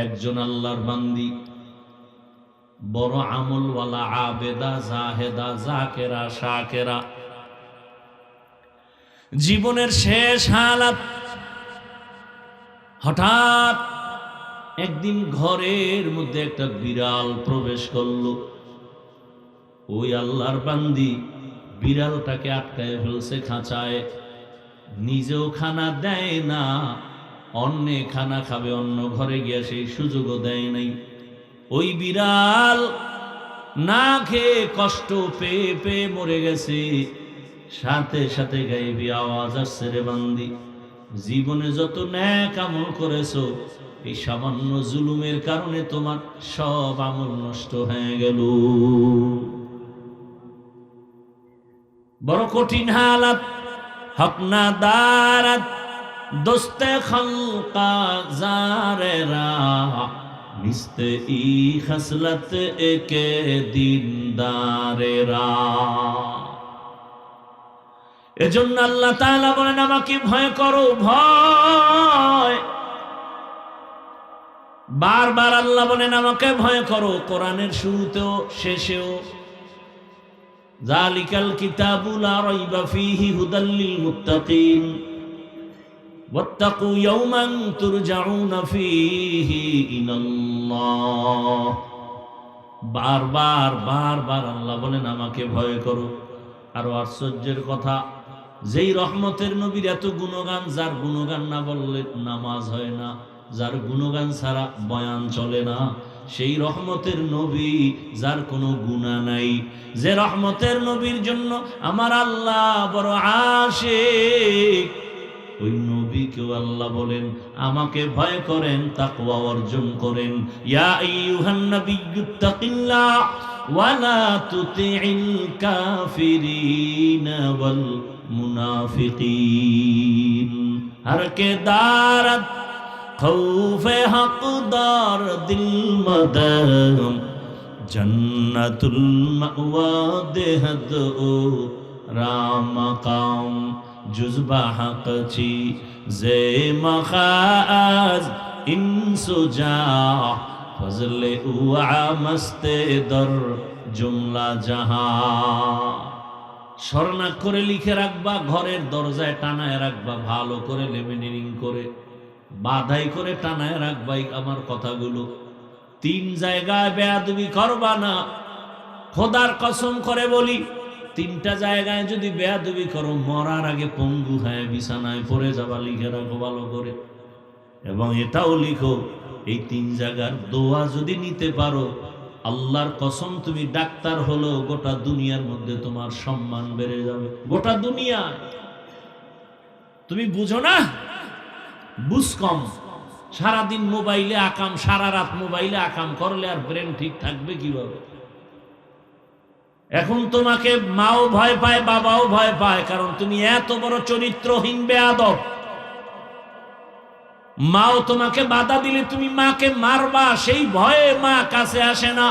একজন আল্লাহর বান্দি, বড় আমলওয়ালা, আবেদা, জাহেদা, জাকেরা, শাকেরা। জীবনের শেষ হালাত, হঠাৎ একদিন ঘরের মধ্যে একটা বিড়াল প্রবেশ করলো। ওই আল্লাহর বান্দি বিড়ালটাকে আটকায় ফেলছে খাঁচায়, নিজেও খানা দেয় না, অন্যে খানা খাবে অন্য ঘরে গিয়ে সেই সুযোগও দেয় নাই। ওই বিড়াল না খেয়ে কষ্ট পেয়ে পেয়ে মরে গেছে। সাথে সাথে গায়েবী আওয়াজ আসছে, রে বান্দি, জীবনে যত নেক আমল করেছো, এই সামান্য জুলুমের কারণে তোমার সব আমল নষ্ট হয়ে গেল। বড় কঠিন হালাত। হক না দারাত দোস্তে খলকা জারেরা, মিস্তে ই খসলত একে দিনদারেরা। এজন্য আল্লাহ তাআলা বলেন, আমাকে ভয় করো, ভয়। বারবার আল্লাহ বলেন, আমাকে ভয় করো, কোরআনের শুরুতেও শেষেও। যালিকাল কিতাবু লা রাইবা ফীহি হুদাল লিল মুত্তাকিন ওয়াত্তাকু ইয়াওমান তুরজাউনা ফীহি ইলাল্লাহ। বারবার বারবার আল্লাহ বলেন, আমাকে ভয় করো। আরো আশ্চর্যের কথা, যেই রহমতের নবীর এত গুণগান, যার গুণগান না বললে নামাজ হয় না, যার গুণগান ছাড়া বয়ান চলে না, সেই রহমতের নবী যার কোনো গুনাহ নাই, যে রহমতের নবীর জন্য আমার আল্লাহ বড় আশিক, ওই নবীকেও আল্লাহ বলেন, আমাকে ভয় করেন, তাকওয়া অর্জন করেন। ইয়া আইয়ুহান নাবিয়্যুত্তাকিল্লাহ ওয়া লা তুতিইল কাফিরিনা ওয়াল মুনাফিকিন। হর কে দারত খৌফে হকদার দিল মদম, জন্নতুল মাওয়া দেহদ ও রামকাম। জুজবা হক চি জে মখাজ ইনসুজা, ফজলে উআ মস্তে দর জুমলা জাহা। স্বর্ণাক্ষরে লিখে রাখবা, ঘরের দরজায় টানায় রাখবা, ভালো করে লেমিনেরিং করে বাধাই করে টানায় রাখবা আমার কথাগুলো। 3 জায়গায় বেয়াদবি করবা না, খোদার কসম করে বলি, 3টা জায়গায় যদি বেয়াদবি করো, মরার আগে পঙ্গু হয়ে বিছানায় পড়ে যাবা। লিখে রাখো ভালো করে। এবং এটাও লিখো, এই 3 জায়গার দোয়া যদি নিতে পারো, আল্লাহর কসম তুমি ডাক্তার হলো, গোটা দুনিয়ার মধ্যে তোমার সম্মান বেড়ে যাবে। গোটা দুনিয়া। তুমি বুঝো না, বুঝ কম। সারাদিন মোবাইলে আকাম, সারা রাত মোবাইলে আকাম করলে আর ব্রেন ঠিক থাকবে কিভাবে? এখন তোমাকে মাও ভয় পায়, বাবাও ভয় পায়, কারণ তুমি এত বড় চরিত্রহীন বেয়াদব। মাও তোমাকে বাধা দিলে তুমি মাকে মারবা, সেই ভয়ে মা কাছে আসে না,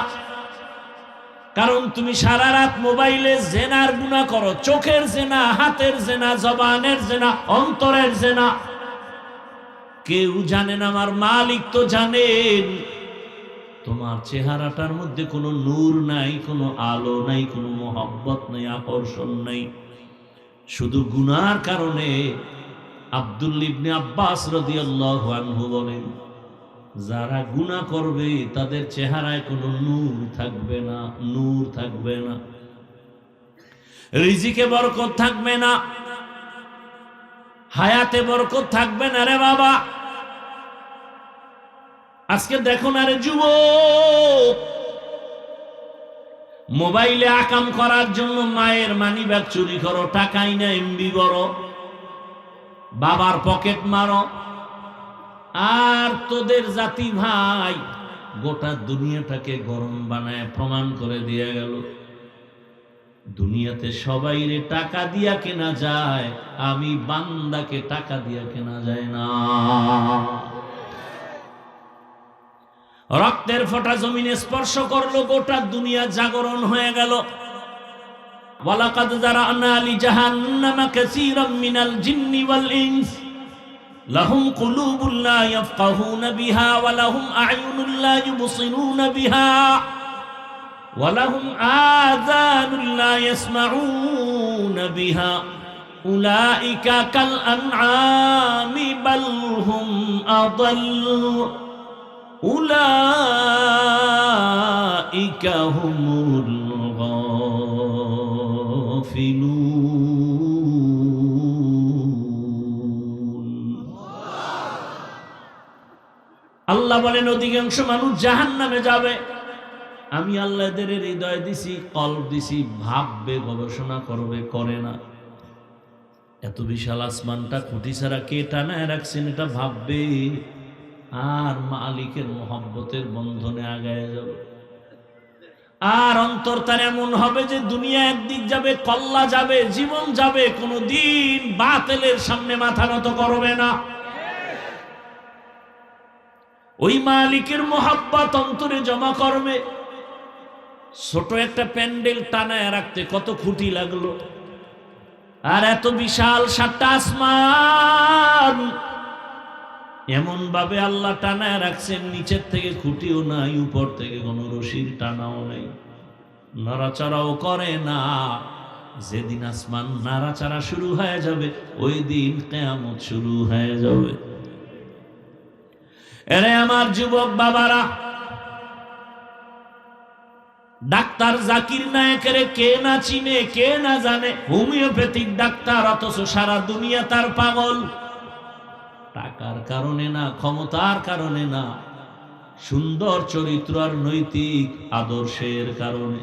কারণ তুমি সারা রাত মোবাইলে জেনার গুনাহ করো। চোখের জেনা, হাতের জেনা, জবানের জেনা, অন্তরের জেনা। কেউ জানে না, আমার মালিক তো জানেন। তোমার চেহারাটার মধ্যে কোনো নূর নাই, কোনো আলো নাই, কোনো মোহাব্বত নাই, আকর্ষণ নাই, শুধু গুনার কারণে। আব্দুল্লাহ ইবনে আব্বাস রাদিয়াল্লাহু আনহু বলেন, যারা গুনাহ করবে তাদের চেহারায় কোনো নূর থাকবে না, নূর থাকবে না, রিজিকে বরকত থাকবে না, হায়াতে বরকত থাকবে না। রে বাবা, আজকে দেখো না রে যুবক, মোবাইলে আকাম করার জন্য মায়ের মানিব্যাগ চুরি করো, টাকাই না এমবি বড়, বাবার পকেট মারো। আর তোদের জাতি ভাই গোটা দুনিয়াটাকে গরম বানায় প্রমাণ করে দিয়ে গেল, দুনিয়াতে সবাইরে টাকা দিয়া কেনা যায়, আমি বান্দাকে টাকা দিয়া কেনা যায় না। রক্তের ফোঁটা জমিনে স্পর্শ করলো, গোটা দুনিয়া জাগরণ হয়ে গেল। ওয়ালাকাদ যারানা লি জাহান্নামা কাসীরাম মিনাল জিন্নি ওয়াল ইনস লাহুম কুলুবুন লা ইয়াফকাহুনা বিহা ওয়া লাহুম আ'য়ুনুন লা ইউবসিরুনা বিহা ওয়া লাহুম আযানুন লা ইয়াসমাউনা বিহা উলাইকা কাল আনআমি বাল হুম আযাল্লু উলাইকা হুমুল গাফিলুন। আল্লাহ বলেন অধিকাংশ মানুষ জাহান্নামে যাবে। আমি আল্লাহ এদের হৃদয় দিছি, কলব দিছি, ভাববে, গবেষণা করবে, করে না। এত বিশাল আসমানটা খুঁটি ছাড়া কে টানায় রাখছেন এটা ভাববে, আর মালিকের মোহাব্বতের বন্ধনে আগায় যাবে। আর অন্তর তার এমন হবে যে দুনিয়া একদিক যাবে, কল্লা যাবে, জীবন যাবে, কোনদিন বাতিলের সামনে মাথা নত করবে না। ওই মালিকের মোহাব্বত অন্তরে জমা করবে। ছোট একটা প্যান্ডেল টানায় রাখতে কত খুঁটি লাগলো, আর এত বিশাল 7টা আসমান এমন ভাবে আল্লাহ টানায় রাখছেন, নিচের থেকে খুঁটিও নাই, উপর থেকে কোনো রশির টানাও নাই, নড়াচড়াও করে না। যেদিন আসমান নাড়াচাড়া শুরু হয়ে যাবে ওই দিন কিয়ামত শুরু হয়ে যাবে। এরে আমার যুবক বাবারা, ডাক্তার জাকির নায়েকের কে না চিনে, কে না জানে? হোমিওপ্যাথিক ডাক্তার, অথচ সারা দুনিয়া তার পাগল। টাকার কারণে না, ক্ষমতার কারণে না, সুন্দর চরিত্র আর নৈতিক আদর্শের কারণে।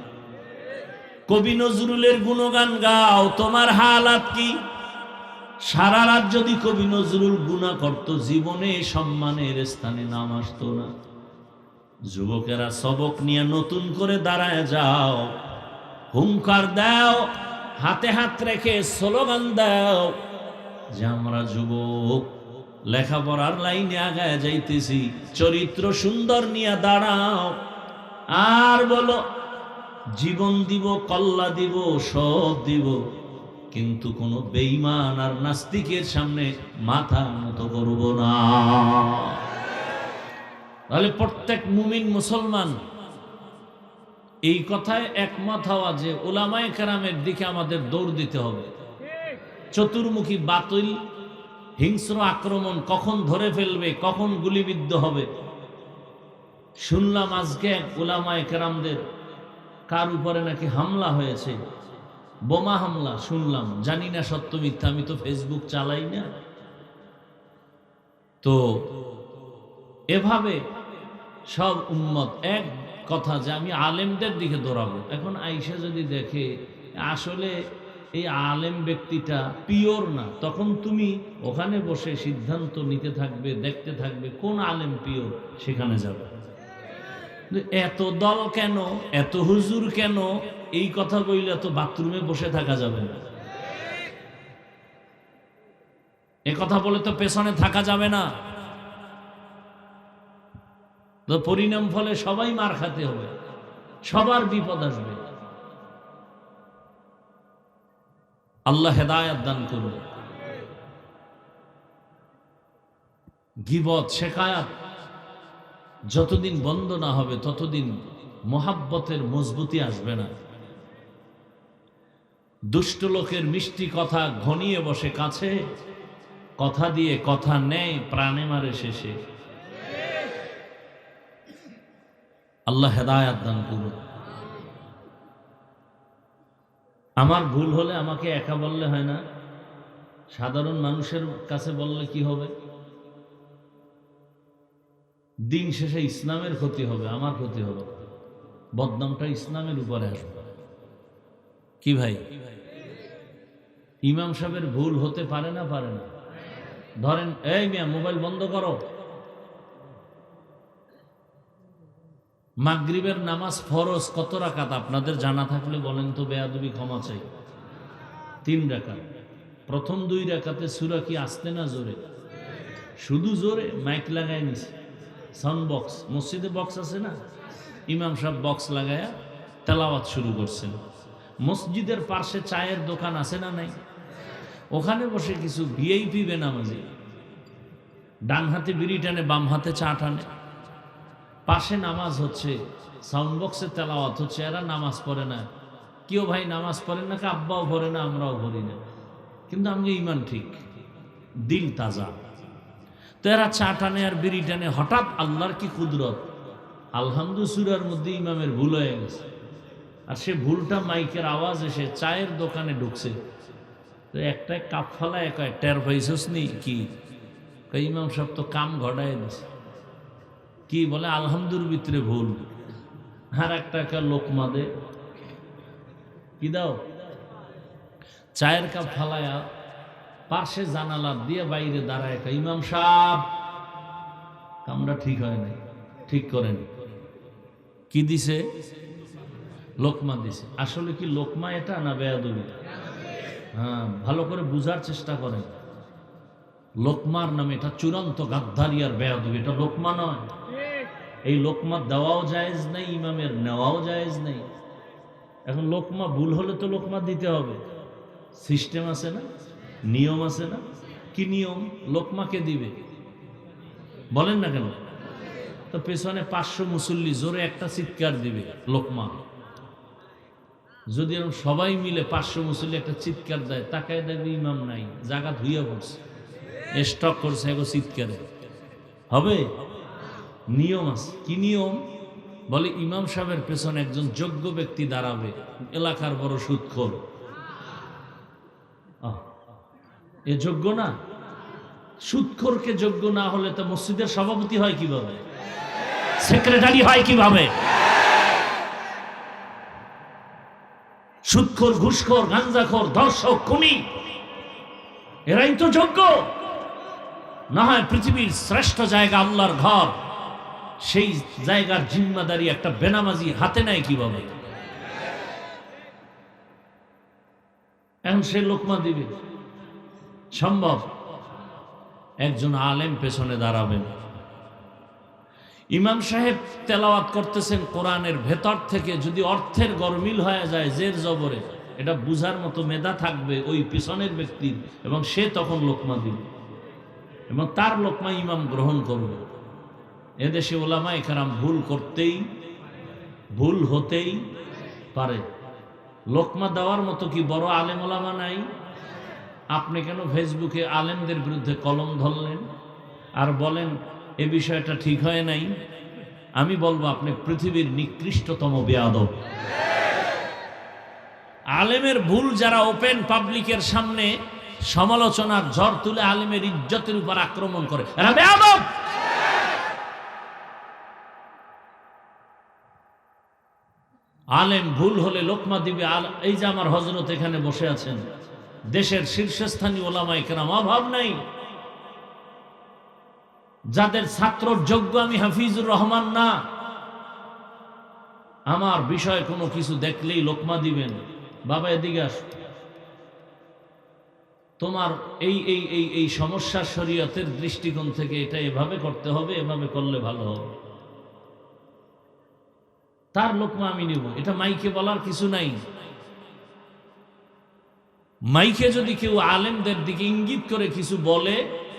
কবি নজরুলের গুণগান গাও, তোমার হালাত কি? সারা রাত যদি কবি নজরুল গুনাহ করত, জীবনে সম্মানের স্থানে নাম আসতো না। যুবকেরা সবক নিয়ে নতুন করে দাঁড়ায় যাও, হুঙ্কার দাও, হাতে হাত রেখে স্লোগান দাও যে আমরা যুবক, লেখাপড়ার লাইনে আগায় যাইতেছি, চরিত্র সুন্দর নিয়ে দাঁড়াও। আর বলো জীবন দিব, কল্লা দিব, সব দিব, কিন্তু কোন বেঈমান আর নাস্তিকের সামনে মাথা নত করব না। তাহলে প্রত্যেক মুমিন মুসলমান এই কথায় একমত হওয়া যে উলামায়ে কেরামের দিকে আমাদের দৌড় দিতে হবে। চতুর্মুখী বাতিল হিংস্র আক্রমণ কখন ধরে ফেলবে, কখন গুলিবিদ্ধ হবে। শুনলাম আজকে উলামায়ে কেরামদের কার উপরে নাকি হামলা হয়েছে, বোমা হামলা শুনলাম, জানি না সত্য মিথ্যা, আমি তো ফেসবুক চালাই না। তো এভাবে সব উম্মত এক কথা যে আমি আলেমদের দিকে দৌড়াবো। এখন আইসা যদি দেখে আসলে এই আলেম ব্যক্তিটা পিওর না, তখন তুমি ওখানে বসে সিদ্ধান্ত নিতে থাকবে, দেখতে থাকবে কোন আলেম পিওর, সেখানে যাবে। এত দল কেন, এত হুজুর কেন, এই কথা বললে তো বাথরুমে বসে থাকা যাবে না। এ কথা বলে তো পেছনে থাকা যাবে না। তো পরিণাম ফলে সবাই মার খাতে হবে, সবার বিপদ আসবে। আল্লাহ হেদায়েত দান করুন। গীবত, শিকায়াত যতদিন বন্ধ না হবে ততদিন মোহাব্বতের মজবুতি আসবে না। দুষ্ট লোকের মিষ্টি কথা ঘনিয়ে বসে কাছে, কথা দিয়ে কথা নেয়, প্রাণে মারে শেষে। আল্লাহ হেদায়েত দান করুন। আমার ভুল হলে আমাকে একা বললে হয় না, সাধারণ মানুষের কাছে বললে কি হবে? দিন শেষে ইসলামের ক্ষতি হবে, আমার ক্ষতি হবে, বদনামটা ইসলামের উপরে আসবে। কি ভাই, ইমাম সাহেবের ভুল হতে পারে না? পারে না। ধরেন, এই মিয়া মোবাইল বন্ধ করো। মাগরিবের নামাজ ফরজ কত রাকাত আপনাদের জানা থাকলে বলেন তো, বেয়াদবি ক্ষমা চাই। 3 রাকাত। প্রথম 2 রাকাতে সূরা কি আস্তে না জোরে? শুধু জোরে। মাইক লাগায় নিছে, সাউন্ড বক্স, মসজিদে বক্স আছে না, ইমাম সাহেব বক্স লাগায়া তেলাওয়াত শুরু করছেন। মসজিদের পাশে চায়ের দোকান আছে না নাই? ওখানে বসে কিছু ভিআইপি বেনামাজি ডান হাতে বিড়ি টানে, বাম হাতে চা টানে। পাশে নামাজ হচ্ছে, সাউন্ড বক্সে তেলাওয়াত হচ্ছে, এরা নামাজ পড়ে না। কেউ ভাই নামাজ পড়েন না, আব্বাও পড়ে না, আমরাও পড়ি না, কিন্তু আমাকে ইমান ঠিক, দিল তাজা। তো এরা চা টানে আর বিড়ি টানে। হঠাৎ আল্লাহর কি কুদরত, আলহামদুলিল্লাহ সূরার মধ্যে ইমামের ভুল হয়ে গেছে, আর সে ভুলটা মাইকের আওয়াজ এসে চায়ের দোকানে ঢুকছে। তো একটা কাপ ফালা এক টের পাইছস নি কি? ইমাম সাহেব তো কাম ঘটায় দিছে। কি বলে? আলহামদুলিল্লাহ ভিতরে ভুল। আর একটা লোকমা দে, কি দাও? চায়ের কাপ ফালায়া পাশে জানালা দিয়ে বাইরে দাঁড়ায়, ইমাম সাহেব কামটা ঠিক হয় নাই, ঠিক করেন। কি দিছে? লোকমা দিছে। আসলে কি লোকমা এটা না বেয়াদবি? হ্যাঁ, ভালো করে বুঝার চেষ্টা করেন। লোকমার নামে এটা চূড়ান্ত গাদ্দারি আর বেয়াদবি, এটা লোকমা নয়। এই লোকমা দেওয়াও জায়েজ নেই, ইমামের নেওয়াও জায়েজ নেই। এখন লোকমা ভুল হলে তো লোকমা দিতে হবে, সিস্টেম আছে না, নিয়ম আছে না? কি নিয়ম? লোকমাকে দিবে, বলেন না কেন? তো পেছনে 500 মুসল্লি জোরে একটা চিৎকার দিবে লোকমা। যদি এরকম সবাই মিলে 500 মুসল্লি একটা চিৎকার দেয়, তাকায় দেখবে ইমাম নাই, জায়গা ধুইয়া পড়ছে, স্টক করছে এগো চিৎকারে, হবে? নিয়ম আছে। কি নিয়ম? বলে ইমাম সাহেবের পেছনে একজন যোগ্য ব্যক্তি দাঁড়াবে, এলাকার বড় সুদখোর। এ যোগ্য না? সুদখোরকে যোগ্য না হলে তো মসজিদের সভাপতি হয় কিভাবে, সেক্রেটারি হয় কিভাবে? সুদখোর, ঘুষখোর, গাঞ্জাখোর, ধর্ষক, খুনি, এরাই তো যোগ্য। না হয় পৃথিবীর শ্রেষ্ঠ জায়গা আল্লাহর ঘর, সেই জায়গার জিম্মাদারি একটা বেনামাজি হাতে নেয় কিভাবে? এখন সে লোকমা দিবে সম্ভব? একজন আলেম পেছনে দাঁড়াবেন, ইমাম সাহেব তেলাওয়াত করতেছেন কোরআনের ভেতর থেকে, যদি অর্থের গরমিল হয়ে যায় জের জবরে, এটা বুঝার মতো মেধা থাকবে ওই পিছনের ব্যক্তির, এবং সে তখন লোকমা দিবে এবং তার লোকমা ইমাম গ্রহণ করবে। এদেশে ওলামায়ে কেরাম ভুল হতেই পারে। লোকমা দেওয়ার মতো কি বড় আলেম ওলামা নাই? আপনি কেন ফেসবুকে আলেমদের বিরুদ্ধে কলম ধরলেন আর বলেন এ বিষয়টা ঠিক হয় নাই? আমি বলবো আপনি পৃথিবীর নিকৃষ্টতম বেয়াদব। আলেমের ভুল যারা ওপেন পাবলিকের সামনে সমালোচনার ঝড় তুলে আলেমের ইজ্জতের উপর আক্রমণ করে, এরা বেয়াদব। আলেম ভুল হলে লোকমা দিবে। এই যে আমার হযরত এখানে বসে আছেন, দেশের শীর্ষস্থানীয় ওলামায়ে কেরাম, অভাব নাই। যাদের ছাত্রর যোগ্য আমি হাফিজুর রহমান না, আমার বিষয় কোনো কিছু দেখলেই লোকমা দিবেন। বাবা এদিকে আস, তোমার এই এই এই এই সমস্যা শরীয়তের দৃষ্টিকোণ থেকে এটা এভাবে করতে হবে, এভাবে করলে ভালো হবে, তার লোকমা আমি নিব। এটা মাইকে বলার কিছু নাই। মাইকে যদি কেউ আলেমদের দিকে ইঙ্গিত করে কিছু বলে,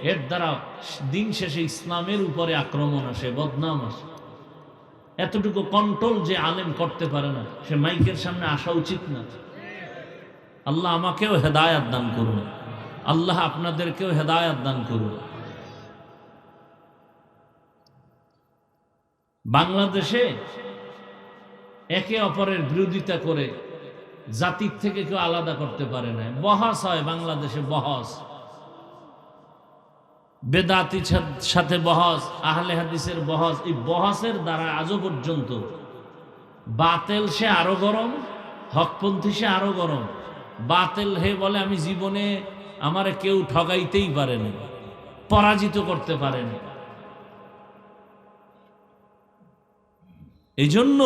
এর দ্বারা দিন শেষে ইসলামের উপরে আক্রমণ আসে, বদনাম আসে। এতটুকু কন্ট্রোল যে আলেম করতে পারে না, সে মাইকের সামনে আসা উচিত না। আল্লাহ আমাকেও হেদায়াত দান করুন, আল্লাহ আপনাদেরকেও হেদায়াত দান করুন। বাংলাদেশে একে অপরের বিরোধিতা করে জাতির থেকে কেউ আলাদা করতে পারে না। বহস হয় বাংলাদেশে, বহস, বেদাতির সাথে বহস, আহলে হাদিসের বহস। এই বহসের দ্বারা আজও পর্যন্ত বাতেল সে আরো গরম, হকপন্থী সে আরো গরম। বাতেল হে বলে আমি জীবনে আমারে কেউ ঠগাইতেই পারেনি, পরাজিত করতে পারেনি। এই জন্য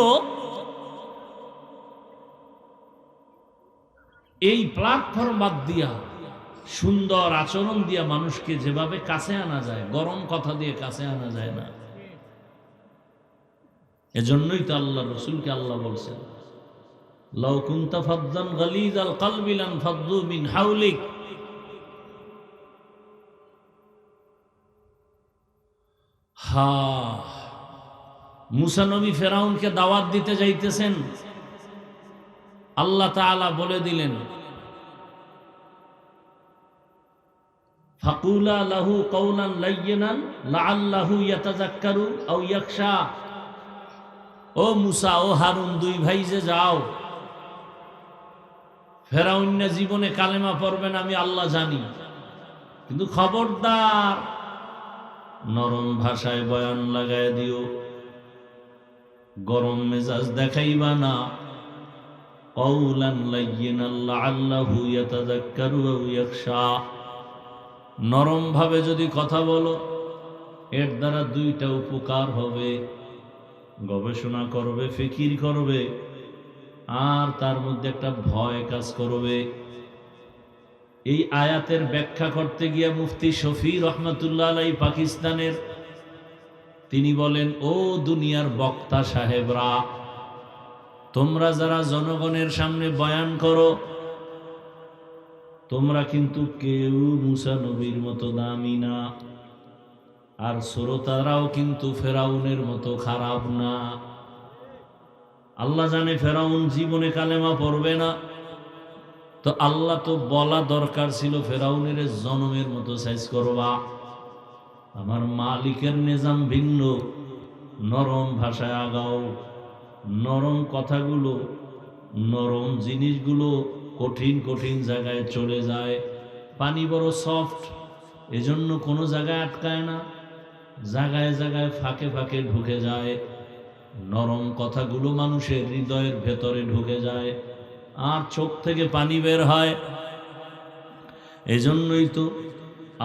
এই প্ল্যাটফর্ম বাদ দিয়া সুন্দর আচরণ দিয়া মানুষকে যেভাবে কাছে আনা যায়, গরম কথা দিয়ে কাছে আনা যায় না। এজন্যই তো আল্লাহ রসুলকে আল্লাহ বলছেন, লাউ কুনতা ফাদ্দান গালিযাল কলবি লানফাদ্দু মিন হাওলিক। হা, মুসা নবী ফেরাউনকে দাওয়াত দিতে যাইতেছেন, আল্লাহ তাআলা বলে দিলেন ফাকুলা লাহু কওলান লায়্যিনান লাআল্লাহু ইয়াতাযাক্কারু আও ইয়াখশা। ও মুসা, ও হারুন, দুই ভাই যে যাও, ফেরাউন না জীবনে কালেমা পড়বেন আমি আল্লাহ জানি, কিন্তু খবরদার নরম ভাষায় বয়ান লাগায় দিও, গরম মেজাজ দেখাইবা না। কওলান লায়্যিনান লাআল্লাহু ইয়াতাযাক্কারু আও ইয়াখশা, নরম ভাবে যদি কথা বলো এর দ্বারা দুইটা উপকার হবে, গবেষণা করবে, ফিকির করবে, আর তার মধ্যে একটা ভয় কাজ করবে। এই আয়াতের ব্যাখ্যা করতে গিয়ে মুফতি শফি রহমাতুল্লাহ আলাইহি পাকিস্তানের, তিনি বলেন, ও দুনিয়ার বক্তা সাহেবরা, তোমরা যারা জনগণের সামনে বয়ান করো, তোমরা কিন্তু কেউ মুসা নবীর মতো দামি না, আর শ্রোতারাও কিন্তু ফেরাউনের মতো খারাপ না। আল্লাহ জানে ফেরাউন জীবনে কালেমা পড়বে না, তো আল্লাহ তো বলা দরকার ছিল ফেরাউনের জনমের মতো সাইজ করবা। আমার মালিকের নিজাম ভিন্ন, নরম ভাষায় আগাও, নরম কথাগুলো, নরম জিনিসগুলো কঠিন কঠিন জায়গায় চলে যায়। পানি বড় সফট, এজন্য কোনো জায়গায় আটকায় না, জায়গায় জায়গায় ফাঁকে ফাঁকে ঢুকে যায়। নরম কথাগুলো মানুষের হৃদয়ের ভেতরে ঢুকে যায়, আর চোখ থেকে পানি বের হয়। এজন্যই তো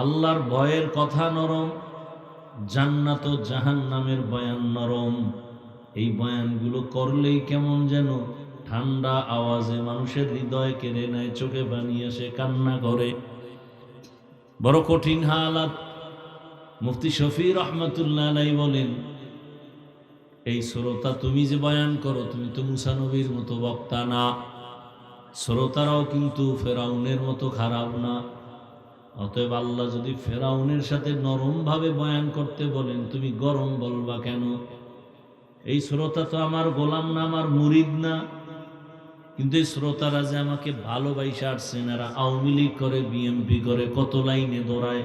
আল্লাহর ভয়ের কথা নরম, জান্নাত ও জাহান্নামের বয়ান নরম। এই বয়ানগুলো করলেই কেমন যেন ঠান্ডা আওয়াজে মানুষের হৃদয় কেড়ে নেয়, চোখে পানি আসে, কান্না করে। বড় কঠিন হালাত। মুফতি শফি রহমাতুল্লাহ আলাইহি বলেন, এই শ্রোতা তুমি যে বয়ান করো, তুমি তো মুসা নবীর মতো বক্তা না, শ্রোতারাও কিন্তু ফেরাউনের মতো খারাপ না। অতএব আল্লাহ যদি ফেরাউনের সাথে নরম ভাবে বয়ান করতে বলেন, তুমি গরম বলবা কেন? এই শ্রোতা তো আমার গোলাম না, আমার মুরিদ না, কিন্তু এই শ্রোতারা যে আমাকে ভালোবাসে আসছেন, এরা আওয়ামী লীগ করে, বিএনপি করে, কত লাইনে দৌড়ায়,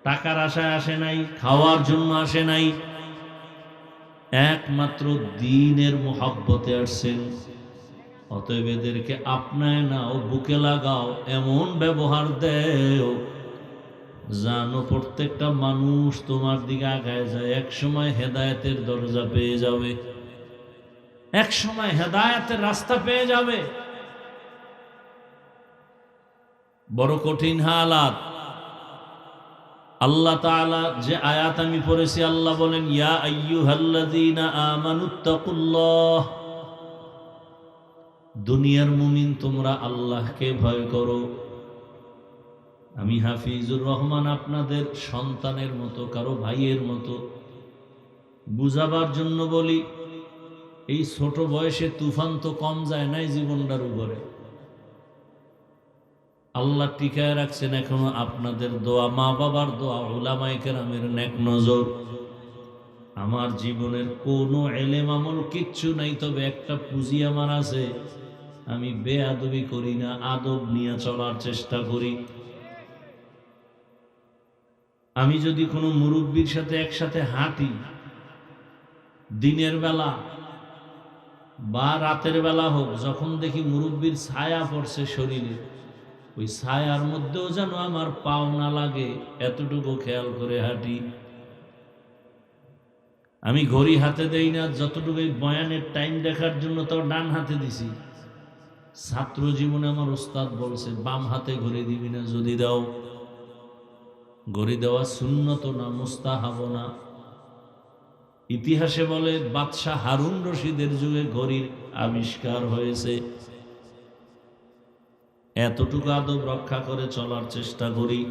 টাকার আশায় আসে নাই, খাওয়ার জন্য আসে নাই, একমাত্র দ্বীনের মুহাব্বতে আসছেন। অতএব এদেরকে আপনায় নাও, বুকে লাগাও, এমন ব্যবহার দেও জানো প্রত্যেকটা মানুষ তোমার দিকে আগায় যায়, এক সময় হেদায়েতের দরজা পেয়ে যাবে, এক সময় হেদায়েতের রাস্তা পেয়ে যাবে। বড় কঠিন হালাত। আল্লাহ তাআলা যে আয়াত আমি পড়েছি, আল্লাহ বলেন, ইয়া আইয়ুহাল্লাযীনা আমানুত্তাকুল্লাহ, দুনিয়ার মুমিন তোমরা আল্লাহকে ভয় করো। আমি হাফিজুর রহমান আপনাদের সন্তানের মতো, কারো ভাইয়ের মতো বুঝাবার জন্য বলি, এই ছোট বয়সে তুফান তো কম যায় নাই জীবনটার উপরে। আল্লাহ টিকায় রাখছেন এখনো আপনাদের দোয়া, মা বাবার দোয়া, উলামায়ে কেরামের নেক নজর। আমার জীবনের কোনো এলেম আমল কিচ্ছু নাই, তবে একটা পুঁজি আমার আছে, আমি বেয়াদবি করি না, আদব নিয়ে চলার চেষ্টা করি। আমি যদি কোনো মুরব্বীর সাথে একসাথে হাঁটি, দিনের বেলা বা রাতের বেলা হোক, যখন দেখি মুরব্বীর ছায়া পড়ছে শরীরে, ওই ছায়ার মধ্যেও যেন আমার পাও না লাগে, এতটুকু খেয়াল করে হাঁটি। আমি ঘড়ি হাতে দেই না, যতটুকু এই বয়ানের টাইম দেখার জন্য তো ডান হাতে দিছি। ছাত্র জীবনে আমার ওস্তাদ বলছে, বাম হাতে ঘড়ি দিবি না, যদি দাও। ঘড়ি দেওয়া সুন্নত না, মুস্তাহাব না। ইতিহাসে বলে বাদশাহ হারুন রশিদের যুগে ঘড়ির আবিষ্কার হয়েছে। এতটুকু আদব রক্ষা করে চলার চেষ্টা করি।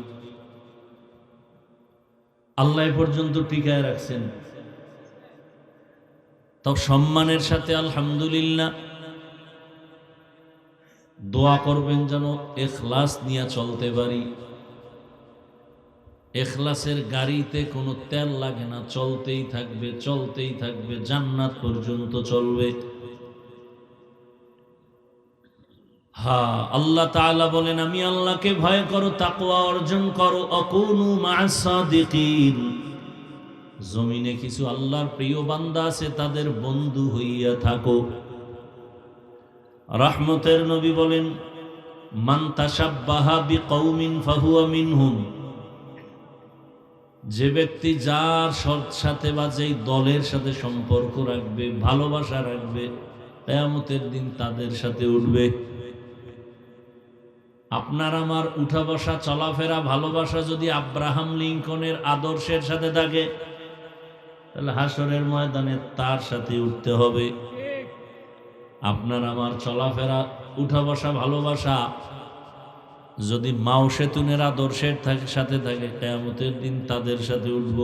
আল্লাহ পর্যন্ত টিকায় রাখছেন, তো সম্মানের সাথে আলহামদুলিল্লাহ। দোয়া করবেন যেন ইখলাস নিয়ে চলতে পারি। ইখলাসের গাড়িতে কোনো তেল লাগে না, চলতেই থাকবে, চলতেই থাকবে, জান্নাত পর্যন্ত চলবে। হ্যাঁ, আল্লাহ তাআলা বলেন, আমি আল্লাহকে ভয় করো, তাকওয়া অর্জন করো, আকুনু মা'আস সাদিকিন। জমিনে কিছু আল্লাহর প্রিয় বান্দা আছে, তাদের বন্ধু হইয়া থাকো। রহমতের নবী বলেন, মান তাশাব্বাহা বিকওমিন ফাহুয়া মিনহুম। যে ব্যক্তি যার সাথে বা যেই দলের সাথে সম্পর্ক রাখবে, ভালোবাসা রাখবে, কিয়ামতের দিন তাদের সাথে উঠবে। আপনার আমার উঠা বসা, চলাফেরা, ভালোবাসা যদি আব্রাহাম লিঙ্কনের আদর্শের সাথে থাকে, তাহলে হাসরের ময়দানে তার সাথে উঠতে হবে। আপনার আমার চলাফেরা, উঠা বসা, ভালোবাসা যদি মাও সেতুনের আদর্শের সাথে থাকে, কিয়ামতের দিন তাদের সাথে উঠব।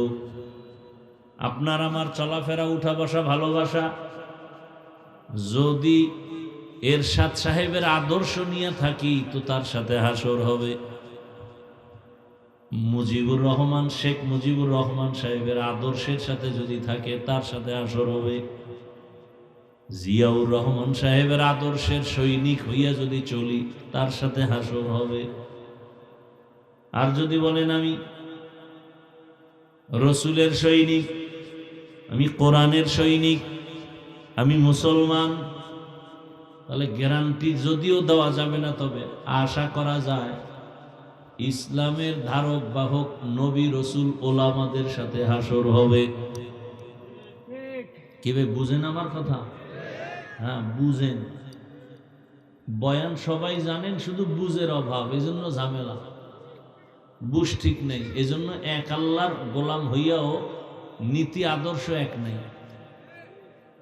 আপনার আমার চলাফেরা, উঠা বসা, ভালোবাসা যদি এরশাদ সাহেবের আদর্শ নিয়ে থাকি, তো তার সাথে হাসর হবে। মুজিবুর রহমান, শেখ মুজিবুর রহমান সাহেবের আদর্শের সাথে যদি থাকে, তার সাথে হাসর হবে। জিয়াউর রহমান সাহেবের আদর্শের সৈনিক হইয়া যদি চলি, তার সাথে হাসর হবে। আর যদি বলেন আমি রসুলের সৈনিক, আমি কোরআনের সৈনিক, আমি মুসলমান, তাহলে গ্যারান্টি যদিও দেওয়া যাবে না, তবে আশা করা যায় ইসলামের ধারক বাহক নবী, রসুল, ওলামাদের সাথে হাসর হবে। কিভাবে বুঝেন আমার কথা? হ্যাঁ, বুঝেন। বয়ান সবাই জানেন, শুধু বুঝের অভাব, এজন্য ঝামেলা। বুঝ ঠিক নেই, এজন্য এক আল্লাহর গোলাম হইয়াও নীতি আদর্শ এক নেই।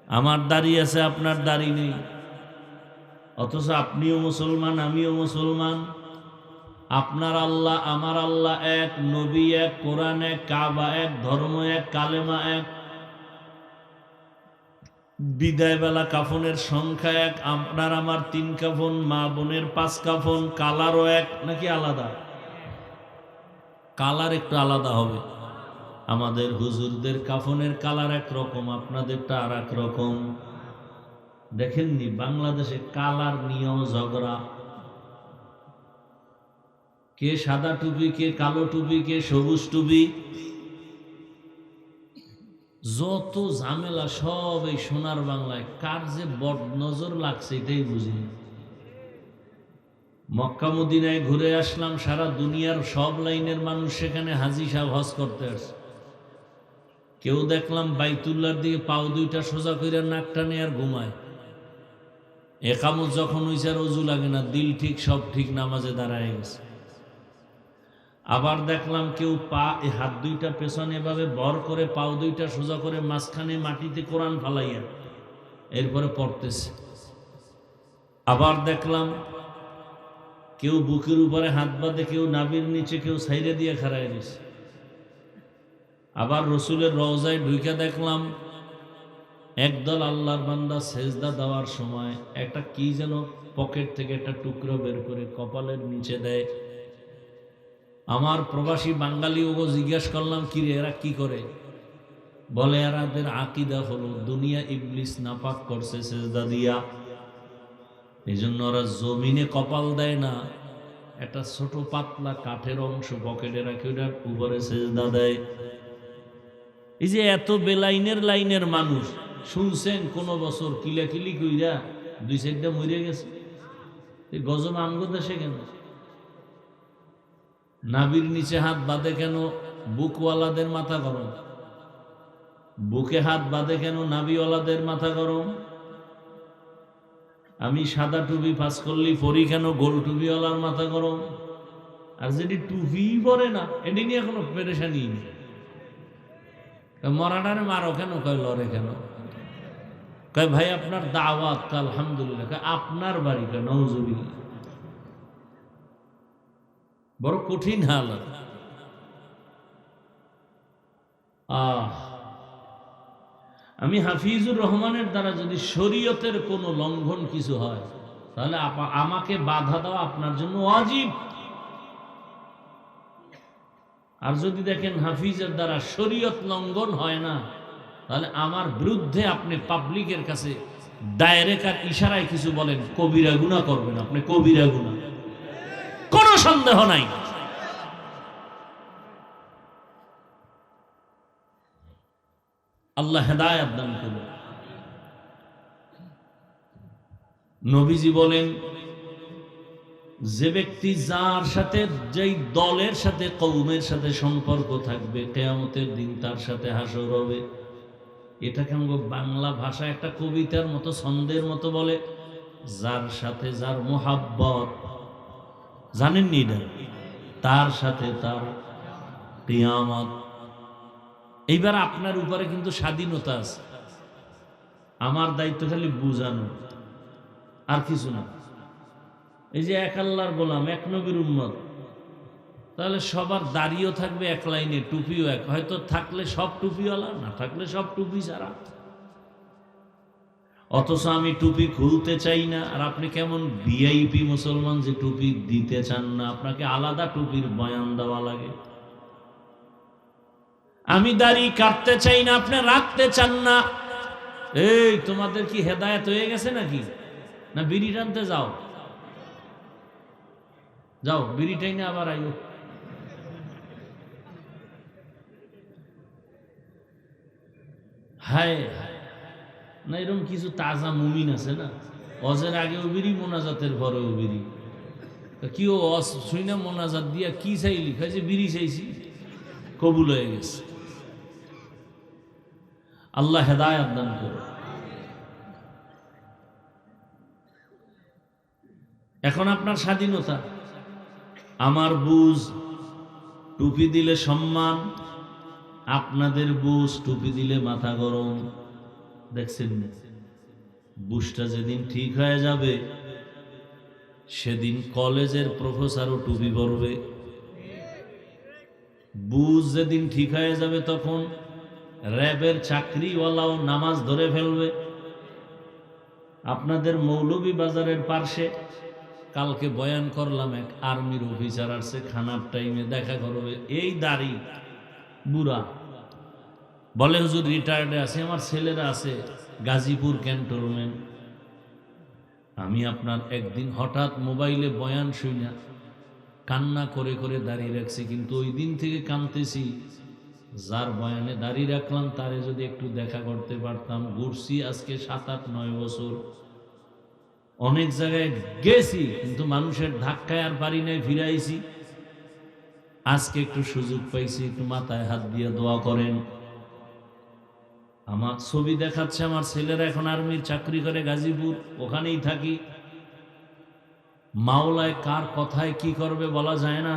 আমার দাড়ি আছে, আপনার দাড়ি নেই, অথচ আপনিও মুসলমান, আমিও মুসলমান। আপনার আল্লাহ, আমার আল্লাহ এক, নবী এক, কোরআন এক, কাবা এক, ধর্ম এক, কালেমা এক, বিদায় বেলা কাফনের সংখ্যা এক, আপনার আমার 3 কাফন, মা বোনের 5 কাফন, কালারও এক নাকি আলাদা? কালার একটু আলাদা হবে। আমাদের হুজুরদের কাফনের কালার একরকম, আপনাদেরটা আর এক রকম। দেখেননি বাংলাদেশে কালার নিয়েও ঝগড়া, কে সাদা টুপি, কে কালো টুপি, কে সবুজ টুপি, যত ঝামেলা সব এই সোনার বাংলায়। কার যে বদ নজর লাগছে এটাই বুঝি। মক্কা মদিনায় ঘুরে আসলাম, সারা দুনিয়ার সব লাইনের মানুষ সেখানে হাজী সাহেব হজ করতে আসছে। কেউ দেখলাম বাইতুল্লাহর দিকে পাও 2টা সোজা করে নাক টানে আর ঘুমায়। একামত যখন হইছে আর অজু লাগে না, দিল ঠিক, সব ঠিক, নামাজে দাঁড়ায় গেছে। আবার দেখলাম কেউ হাত 2টা পেছনে এভাবে ভর করে, পাও 2টা সোজা করে, মাঝখানে মাটিতে কোরআন ফালাইয়া এরপরে পড়তেছে। আবার দেখলাম কেউ বুকের উপরে হাত বাঁধে, কেউ নাভির নিচে, কেউ সাইরে দিয়ে খাড়ায় দিছে। আবার রসুলের রওজায় ঢুকে দেখলাম একদল আল্লাহর বান্দা সেজদা দেওয়ার সময় একটা কি যেন পকেট থেকে একটা টুকরো বের করে কপালের নিচে দেয়। আমার প্রবাসী বাঙালি ওগো জিজ্ঞাসা করলাম, কি রে এরা কি করে? বলে এরাদের আকীদা হলো দুনিয়া ইবলিস নাপাক করছে সেজদা দিয়া, এই জন্য ওরা জমিনে কপাল দেয় না, একটা ছোট পাতলা কাঠের অংশ পকেটে রাখে, ওটার উপরে সেজদা দেয়। এই যে এত বেলাইনের লাইনের মানুষ, শুনছেন কোন বছর কিলাকিলি কইরা 2-4টা মরে গেছে? এই গজব আমগো দেশে কেন? নাভির নিচে হাত বাঁধে কেন? বুকওয়ালাদের মাথা গরম। বুকে হাত বাঁধে কেন? নাভিওয়ালাদের মাথা গরম। আমি সাদা টুপি পাস করলি পরি কেন? গোল টুপিওয়ালার মাথা গরম। আর যেটি টুপি পরে না, এটি নিয়ে কোনো পেরেশানি নেই। মরাটারে মারো কেন? কয় লড়ে কেন? কয় ভাই আপনার দাওয়াত, আলহামদুলিল্লাহ। আপনার বাড়ি কেন? নওজুবিল্লাহ। বড় কঠিন হালত। আমি হাফিজুর রহমানের দ্বারা যদি শরীয়তের কোনো লঙ্ঘন কিছু হয়, তাহলে আমাকে বাধা দেওয়া আপনার জন্য ওয়াজিব। আর যদি দেখেন হাফিজের দ্বারা শরীয়ত লঙ্ঘন হয় না, তাহলে আমার বিরুদ্ধে আপনি পাবলিকের কাছে ডাইরেক্ট আর ইশারায় কিছু বলেন, কবিরা গুনাহ করবেন আপনি, কবিরা গুনাহ, কোনো সন্দেহ নাই। আল্লাহ হেদায়েত দান করুন। নবীজি বলেন, যে ব্যক্তি যার সাথে, যেই দলের সাথে, কওমের সাথে সম্পর্ক থাকবে, কিয়ামতের দিন তার সাথে হাসর হবে। এটাকে আমরা বাংলা ভাষায় একটা কবিতার মতো, ছন্দের মতো বলে, যার সাথে যার মোহাব্বত, জানেননি এটা, তার সাথে তার কিয়ামত। এইবার আপনার উপরে কিন্তু স্বাধীনতা আছে, আমার দায়িত্ব খালি বুঝানো, আর কিছু না। এই যে এক আল্লাহর গোলাম, এক নবীর উম্মত, তাহলে সবার দাড়িও থাকবে এক লাইনে, টুপিও এক, হয়তো থাকলে সব টুপিওয়ালা, না থাকলে সব টুপি ছাড়া। অথচ আমি টুপি খুলতে চাই না, আর আপনি কেমন ভিআইপি মুসলমান যে টুপি দিতে চান না, আপনাকে আলাদা টুপির বয়ান দেওয়া লাগে। আমি দাড়ি কাটতে চাই না, আপনি রাখতে চান না। এই তোমাদের কি হেদায়েত হয়ে গেছে নাকি? না বিড়ি টানতে যাও, যাও বিড়ি টাইনে আবার আইও। হায় না, এরকম কিছু তাজা মুমিন আছে না, অজের আগেও বিড়ি, মোনাজাতের পরেও বিড়ি। কি ও অস শুই না, মোনাজাত দিয়া কি চাইলি? খাইছে বিড়ি চাইছি, কবুল হয়ে গেছে। আল্লাহ হেদায়েত দান করে। এখন আপনার স্বাধীনতা, আমার বুঝ টুপি দিলে সম্মান, আপনাদের বুঝ টুপি দিলে মাথা গরম। দেখছেন, বুঝটা যেদিন ঠিক হয়ে যাবে, সেদিন কলেজের প্রফেসরও টুপি পরবে। বুঝ যেদিন ঠিক হয়ে যাবে, তখন র্যাবের চাকরিওয়ালাও নামাজ ধরে ফেলবে। আপনাদের মৌলভী বাজারের পার্শ্বে কালকে বয়ান করলাম, এক আর্মির অফিসার আসছে, খানার টাইমে দেখা করবে, এই দাড়ি বুড়া, বলে হুজুর রিটায়ার্ডে আছে, আমার ছেলেরা আছে গাজীপুর ক্যান্টনমেন্ট। আমি আপনার একদিন হঠাৎ মোবাইলে বয়ান শুই না, কান্না করে করে দাঁড়িয়ে রাখছি, কিন্তু ওই দিন থেকে কাঁদতেছি, যার বয়ানে দাঁড়িয়ে রাখলাম তারে যদি একটু দেখা করতে পারতাম। ঘুরছি আজকে 7-8-9 বছর, অনেক জায়গায় গেছি, কিন্তু মানুষের ধাক্কায় আর পারি নাই, ফিরাইছি। আজকে একটু সুযোগ পাইছি, একটু মাথায় হাত দিয়ে দোয়া করেন। আমার ছবি দেখাচ্ছে, আমার ছেলেরা এখন আর্মির চাকরি করে গাজীপুর, ওখানেই থাকি। মাওলায় কার কথায় কি করবে বলা যায় না।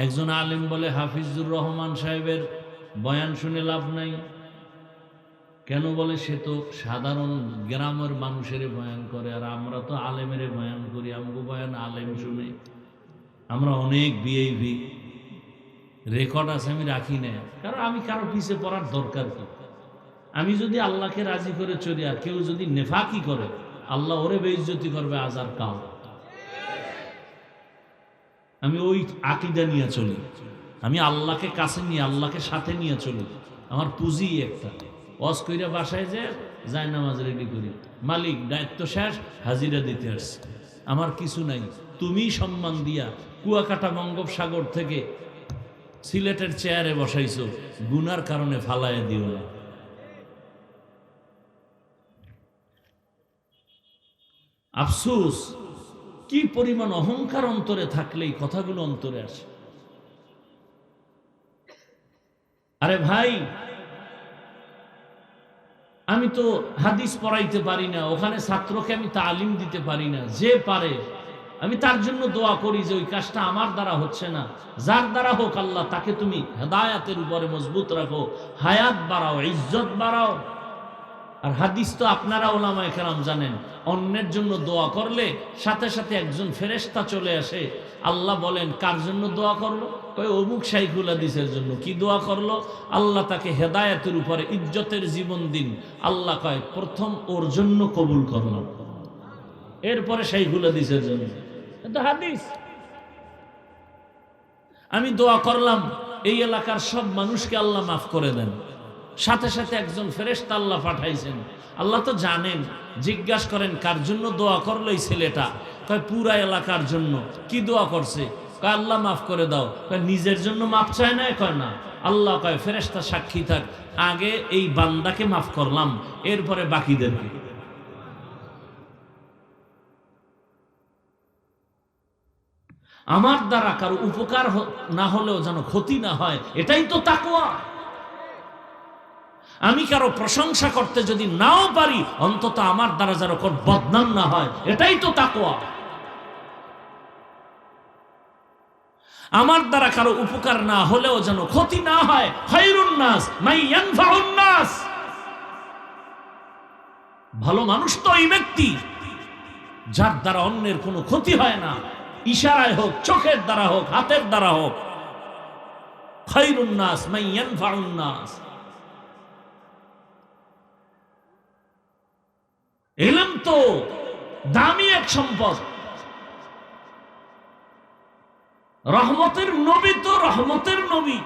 একজন আলেম বলে, হাফিজুর রহমান সাহেবের বয়ান শুনে লাভ নাই। কেন বলে, সে তো সাধারণ গ্রামের মানুষের বয়ান করে, আর আমরা তো আলেমের বয়ান করি, আমগো বয়ান আলেম শুনে। আমরা অনেক ভিআইপি রেকর্ড আছে, আমি রাখি না, কারণ আমি কারো পিছে পড়ার দরকার কি? আমি যদি আল্লাহকে রাজি করে চলি, আর কেউ যদি নেফাকি করে, আল্লাহ ওরে বেইজ্জতি করবে আজার কাল। আমি ওই আকীদা নিয়ে চলি, আমি আল্লাহকে কাছে নিয়ে, আল্লাহকে সাথে নিয়ে চলি। আমার পুঁজি একটা, ওয়াজ কইরা বাসায় যায় নামাজ রেডি করি, মালিক দায়িত্ব শেষ, হাজিরা দিতে আসছে, আমার কিছু নাই। তুমি সম্মান দিয়া কুয়াকাটা বঙ্গোপসাগর থেকে সিলেটের চেয়ারে বসাইছো, গুনার কারণে ফালায় দিও না। আফসোস, কি পরিমাণ অহংকার অন্তরে থাকলে এই কথাগুলো অন্তরে আসে। আরে ভাই, আমি তো হাদিস পড়াইতে পারি না, ওখানে ছাত্রকে আমি তালিম দিতে পারি না। যে পারে আমি তার জন্য দোয়া করি যে ওই কাজটা আমার দ্বারা হচ্ছে না, যার দ্বারা হোক আল্লাহ তাকে তুমি হেদায়াতের উপরে মজবুত রাখো, হায়াত বাড়াও, ইজ্জত বাড়াও। আর হাদিস তো আপনারা ওলামায়ে কেরাম জানেন, অন্যের জন্য দোয়া করলে সাথে সাথে একজন ফেরেশতা চলে আসে। আল্লাহ বলেন, কার জন্য দোয়া করলো? কয় অমুক শাইখুল হাদিসের জন্য। কি দোয়া করলো? আল্লাহ তাকে হেদায়েতের উপরে ইজ্জতের জীবন দিন। আল্লাহ কয়, প্রথম ওর জন্য কবুল করলাম, এরপরে শাইখুল হাদিসের জন্য। এটা হাদিস। আমি দোয়া করলাম এই এলাকার সব মানুষকে আল্লাহ মাফ করে দেন। সাথে সাথে একজন ফেরেশতা আল্লাহ পাঠাইছেন। আল্লাহ তো জানেন, জিজ্ঞাসা করেন কার জন্য দোয়া করলো এই ছেলেটা? কয় পুরা এলাকার জন্য। কি দোয়া করছে? কয় আল্লাহ মাফ করে দাও। কয় নিজের জন্য মাফ চায় না? কয় না। আল্লাহ কয় ফেরেশতা সাক্ষী থাক, আগে এই বান্দাকে মাফ করলাম, এরপরে বাকিদেরকে। আমার দ্বারা কারো উপকার না হলেও যেন ক্ষতি না হয়, এটাই তো তাকওয়া। আমি কারো প্রশংসা করতে যদি নাও পারি, অন্তত আমার দ্বারা যেন বদনাম না হয়, এটাই তো তাকওয়া। আমার দ্বারা কারো উপকার না হলেও যেন ক্ষতি না হয়। খায়রুন নাস মান ইয়ানফাউন নাস। ভালো মানুষ তো এই ব্যক্তি যার দ্বারা অন্যের কোনো ক্ষতি হয় না, ইশারায় হোক, চোখের দ্বারা হোক, হাতের দ্বারা হোক। খায়রুন নাস মান ইয়ানফাউন নাস। ইলম তো দামি এক সম্পদ। রহমতের নবী তো রহমতের নবী,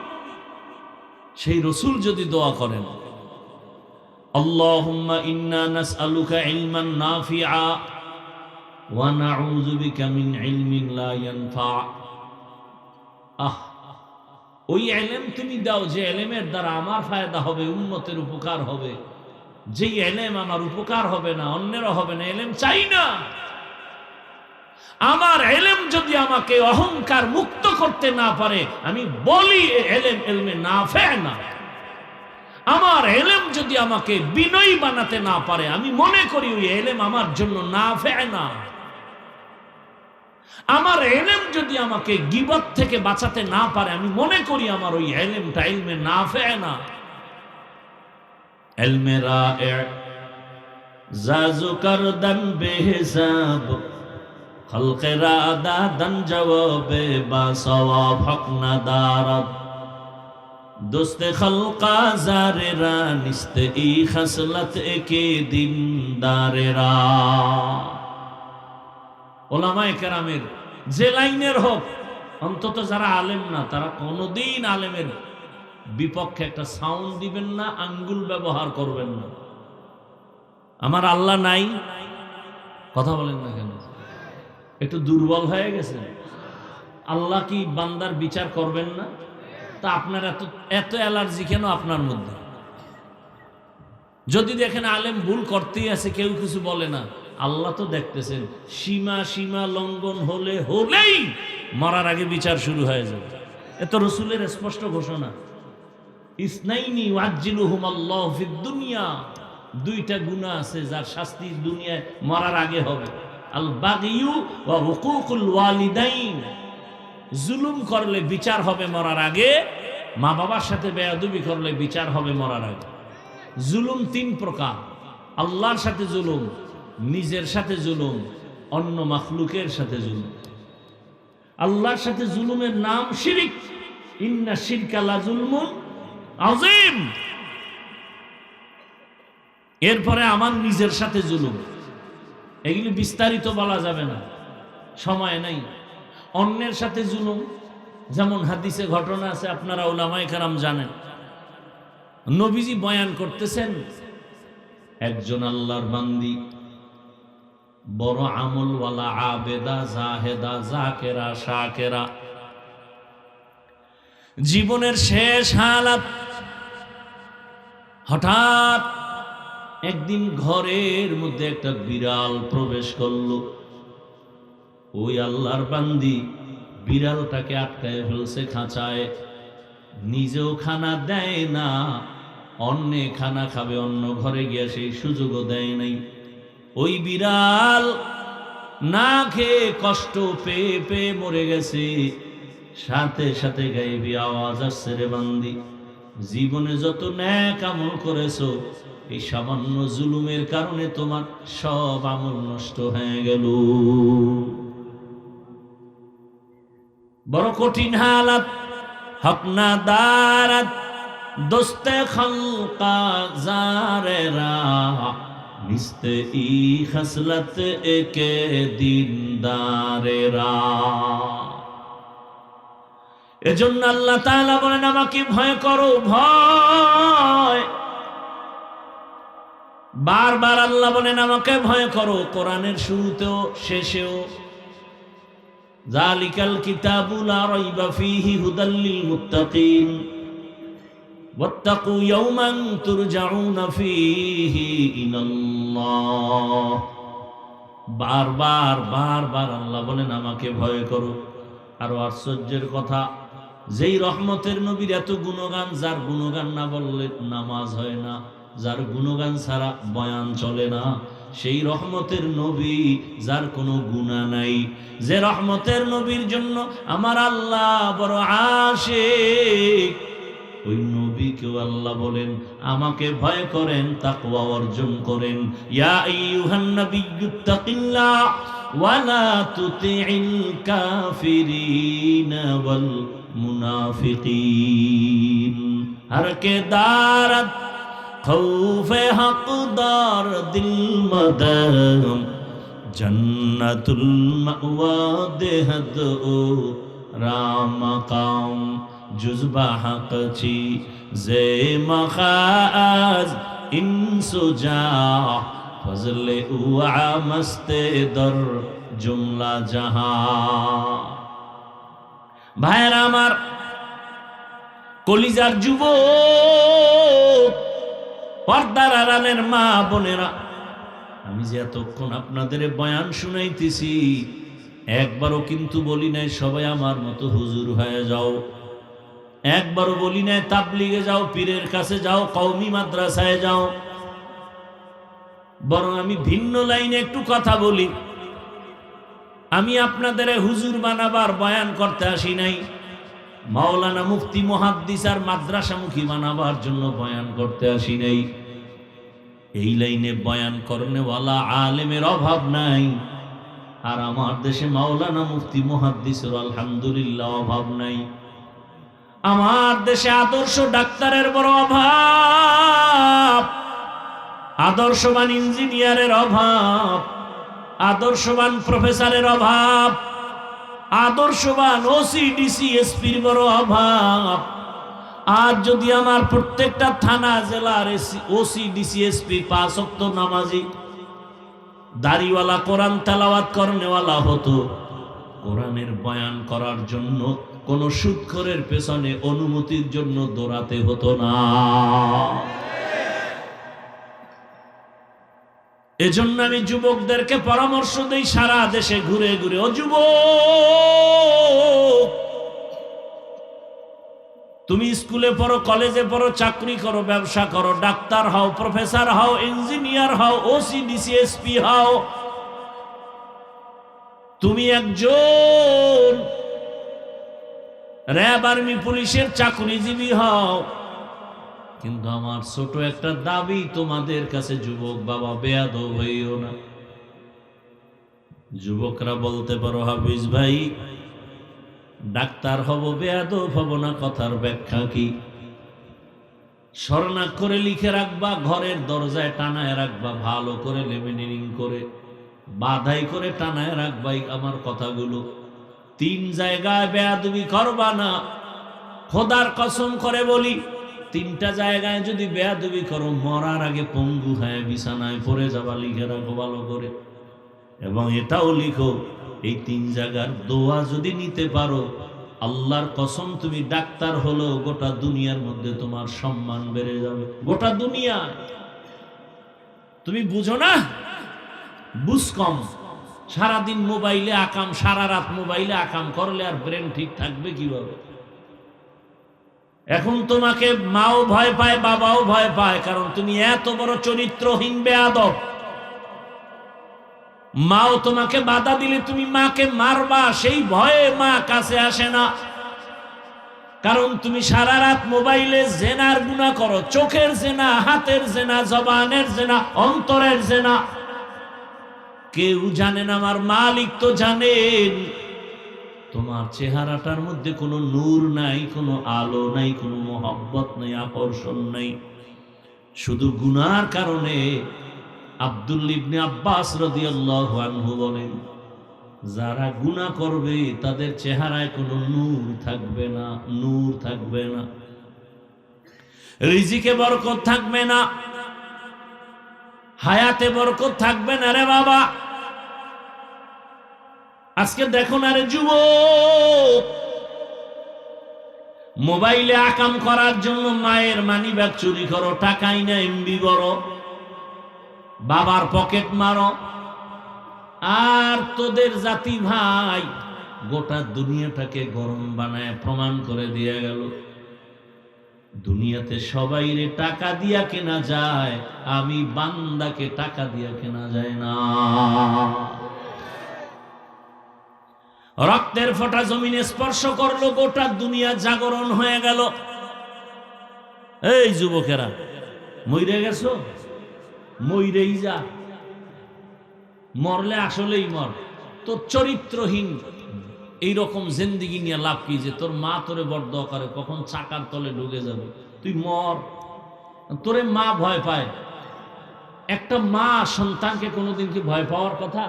সেই রাসূল যদি দোয়া করেন, আল্লাহুম্মা ইন্না নাসআলুকা ইলমান নাফিআ ওয়া নাউযু বিকা মিন ইলমিন লা ইয়ানফা। ওই ইলম তুমি দাও যে ইলমের দ্বারা আমার ফায়দা হবে, উম্মতের উপকার হবে। যে ইলম আমার উপকার হবে না, অন্যেরও হবে না, ইলম চাই না। আমার ইলম যদি আমাকে অহংকার মুক্ত করতে না পারে, আমি বলি ইলম ইলমে নাফে না। আমার ইলম যদি আমাকে বিনয়ী বানাতে না পারে, আমি মনে করি ওই ইলম আমার জন্য নাফে না। আমার ইলম যদি আমাকে গীবত থেকে বাঁচাতে না পারে, আমি মনে করি আমার ওই ইলমটা ইলমে নাফে না। ইলমে রা'i জাজু করদন বেহিসাব, খলকে রাদা দন জওয়াবে বা সওয়াব হক না দারদ, দোস্তে খলকা জারেরা নিস্তে ই খসলত একে দিন দারেরা। ওলামায়ে কেরামের যে লাইনের হোক, অন্তত যারা আলেম না তারা কোনোদিন আলেমের বিপক্ষে একটা সাউন্ড দিবেন না, আঙ্গুল ব্যবহার করবেন না। আমার আল্লাহ নাই, কথা বলেন না কেন? একটু দুর্বল হয়ে গেছে। আল্লাহ কি বান্দার বিচার করবেন না? তা আপনার এত এত অ্যালার্জি কেন আপনার মধ্যে? যদি দেখেন আলেম ভুল করতেই আছে, কেউ কিছু বলে না, আল্লাহ তো দেখতেছেন। সীমা লঙ্ঘন হলেই মরার আগে বিচার শুরু হয়ে যাবে। এত রাসূলের স্পষ্ট ঘোষণা। ইসনাইনি ওয়াজ্জিলুহুম আল্লাহু ফিদ দুনিয়া। দুইটা গুনাহ আছে যার শাস্তি দুনিয়ায় মরার আগে হবে। আল বাগিয়ু ওয়া হুকুকুল ওয়ালিদাইন। জুলুম করলে বিচার হবে মরার আগে, মা বাবার সাথে বেয়াদবি করলে বিচার হবে মরার আগে। জুলুম তিন প্রকার: আল্লাহর সাথে জুলুম, নিজের সাথে জুলুম, অন্য মাখলুকের সাথে জুলুম। আল্লাহর সাথে জুলুমের নাম শিরক। ইন্না শিরকা লা যুলমুন আযীম। এরপরে আমার নিজের সাথে জুলুম, এগুলি বিস্তারিত বলা যাবে না, সময় নাই। অন্যের সাথে জুলুম, যেমন হাদিসে ঘটনা আছে, আপনারা উলামায়ে কেরাম জানেন। নবীজি বয়ান করতেছেন, একজন আল্লাহর বান্দি, বড় আমলওয়ালা, আবেদা, জাহেদা, জাকেরা, শাকেরা, জীবনের শেষ হালাত। হঠাৎ একদিন ঘরের মধ্যে একটা বিড়াল প্রবেশ করলো। ওই আল্লাহর বান্দি বিড়ালটাকে আটকায় ফেলছে খাঁচায়, নিজেও খানা দেয় না, অন্যে খানা খাবে অন্য ঘরে গিয়ে সেই সুযোগও দেয় নাই। ওই বিড়াল না খেয়ে কষ্ট পেয়ে পেয়ে মরে গেছে। সাথে সাথে গায়েবী আওয়াজ আসছে, রে বান্দি, জীবনে যত নেক আমল করেছো, এই সামান্য জুলুমের কারণে তোমার সব আমল নষ্ট হয়ে গেল। বড় কঠিন হালাত। হক না দারাত দোস্তে খলকা জারেরা, নিস্তে ই খসলত একে দিনদারেরা। এজন্য আল্লাহ তাআলা বলেন আমাকে ভয় করো, ভয়। বারবার আল্লাহ বলেন আমাকে ভয় করো, কোরআনের শুরুতেও শেষেও। যালিকাল কিতাবু লা রাইবা ফীহি হুদাল লিল মুত্তাকিন ওয়াত্তাকু ইয়াওমান তুরজাউনা ফীহি ইলাল্লাহ। বারবার বারবার আল্লাহ বলেন আমাকে ভয় করো। আরো আশ্চর্যের কথা, যেই রহমতের নবীর এত গুণগান, যার গুণগান না বললে নামাজ হয় না, যার গুণগান ছাড়া বয়ান চলে না, সেই রহমতের নবী যার কোনো গুনাহ নাই, যে রহমতের নবীর জন্য আমার আল্লাহ বড় আশিক, ওই নবীকেও আল্লাহ বলেন আমাকে ভয় করেন, তাকওয়া অর্জন করেন। ইয়া আইয়ুহান নাবিয়্যুত্তাকিল্লাহ ওয়া লা তুতিইল কাফিরিনা ওয়াল মুনাফিকিন। হর কে দারত খৌফে হকদার দিল মদম জন্নতুল মাওয়া দেহদ ও রামকাম জুজবা হকছি জে মখাজ ইনসুজা ফজলে উআ মস্তে দর জুমলা জাহান। ভাইরা আমার, কলিজার যুবক, পর্দার আড়ালের মা বোনেরা, আমি যে এতক্ষণ আপনাদের বয়ান শুনাইতেছি, একবারও কিন্তু বলি নাই সবাই আমার মতো হুজুর হয়ে যাও, একবারও বলি নাই তাবলিগে যাও, পীরের কাছে যাও, কওমি মাদ্রাসায় যাও। বরং আমি ভিন্ন লাইনে একটু কথা বলি। আমি আপনাদের হুজুর বানাবার বয়ান করতে আসি নাই, মাওলানা মুফতি মুহাদ্দিস আর মাদ্রাসামুখী বানাবার জন্য বয়ান করতে আসি নাই। এই লাইনে বয়ান করনেওয়ালা আলেমের অভাব নাই, আর আমার দেশে মাওলানা মুফতি মুহাদ্দিসের আলহামদুলিল্লাহ অভাব নাই। আমার দেশে আদর্শ ডাক্তারের বড় অভাব, আদর্শবান ইঞ্জিনিয়ারের অভাব, আদর্শবান প্রফেসরের অভাব, আদর্শবান ওসি ডিসি এসপির বড় অভাব। আর যদি আমার প্রত্যেকটা থানা জেলার ওসি ডিসি এসপি 5 ওয়াক্ত নামাজি, দাড়িওয়ালা, কোরআন তেলাওয়াত করনেওয়ালা হতো, কোরআনের বয়ান করার জন্য কোন সুদখোরের পেছনে অনুমতির জন্য দৌড়াতে হতো না। এজন্য আমি যুবকদেরকে পরামর্শ দেই, সারা দেশে ঘুরে ঘুরে, ও যুবক, তুমি স্কুলে পড়ো, কলেজে পড়ো, চাকরি করো, ব্যবসা করো, ডাক্তার হও, প্রফেসর হও, ইঞ্জিনিয়ার হও, ওসি ডিসি এসপি হও, তুমি একজন র্যাব আর্মি পুলিশের চাকরিজীবী হও, কিন্তু আমার ছোট একটা দাবি তোমাদের কাছে, যুবক বাবা, বেয়াদব হইও না। যুবকরা বলতে পারো হাফিজ ভাই, ডাক্তার হব, বেয়াদব হব না, কথার ব্যাখ্যা কি? স্বর্ণাক্ষরে লিখে রাখবা, ঘরের দরজায় টানায় রাখবা, ভালো করে লেমিনেটিং করে বাধাই করে টানায় রাখবা আমার কথাগুলো। 3 জায়গায় বেয়াদবি করবা না, খোদার কসম করে বলি, 3টা জায়গায় যদি বেয়াদবি করো, মরার আগে পঙ্গু হয়ে বিছানায় পড়ে যাবা, লিখে রাখো ভালো করে। এবং এটাও লিখো, এই 3 জায়গার দোয়া যদি নিতে পারো, আল্লাহর কসম তুমি ডাক্তার হলো, গোটা দুনিয়ার মধ্যে তোমার সম্মান বেড়ে যাবে। গোটা দুনিয়া তুমি বুঝো না, বুঝ কম। সারাদিন মোবাইলে আকাম, সারা রাত মোবাইলে আকাম করলে আর ব্রেন ঠিক থাকবে কিভাবে? এখন তোমাকে মাও ভয় পায়, বাবাও ভয় পায়, কারণ তুমি এত বড় চরিত্রহীন বেয়াদব। মাও তোমাকে বাধা দিলে তুমি মাকে মারবা, সেই ভয়ে মা কাছে আসে না, কারণ তুমি সারা রাত মোবাইলে জেনার গুনাহ করো, চোখের জেনা, হাতের জেনা, জবানের জেনা, অন্তরের জেনা। কেউ জানেন, আমার মালিক তো জানেন। তোমার চেহারাটার মধ্যে কোনো নূর নাই, কোনো আলো নাই, কোনো মোহাব্বত নাই, আকর্ষণ নাই, শুধু গুনার কারণে। আব্দুল্লাহ ইবনে আব্বাস রাদিয়াল্লাহু আনহু বলেন, যারা গুনাহ করবে তাদের চেহারায় কোনো নূর থাকবে না, নূর থাকবে না, রিজিকে বরকত থাকবে না, হায়াতে বরকত থাকবে না রে বাবা। আজকে দেখো না রে যুবক, মোবাইলে আকাম করার জন্য মায়ের মানিব্যাগ চুরি করো, টাকাই না এমবি করো, বাবার পকেট মারো, আর তোদের জাতি ভাই গোটা দুনিয়াটাকে গরম বানায় প্রমাণ করে দিয়ে গেল দুনিয়াতে সবাই রে টাকা দিয়া কেনা যায়, আমি বান্দাকে টাকা দিয়া কেনা যায় না। রক্তের ফোঁটা জমিনে স্পর্শ করলো, গোটা দুনিয়া জাগরণ হয়ে গেল। এই যুবকেরা, মইরে গেছো, মইরেই যা, মরলে আসলেই মর। তোর চরিত্রহীন এইরকম জিন্দেগি নিয়ে লাভ কি, যে তোর মা তোরে বরদোয়া করে কখন চাকার তলে ঢুকে যাবে, তুই মর। তোরে মা ভয় পায়, একটা মা সন্তানকে কোনোদিন কি ভয় পাওয়ার কথা?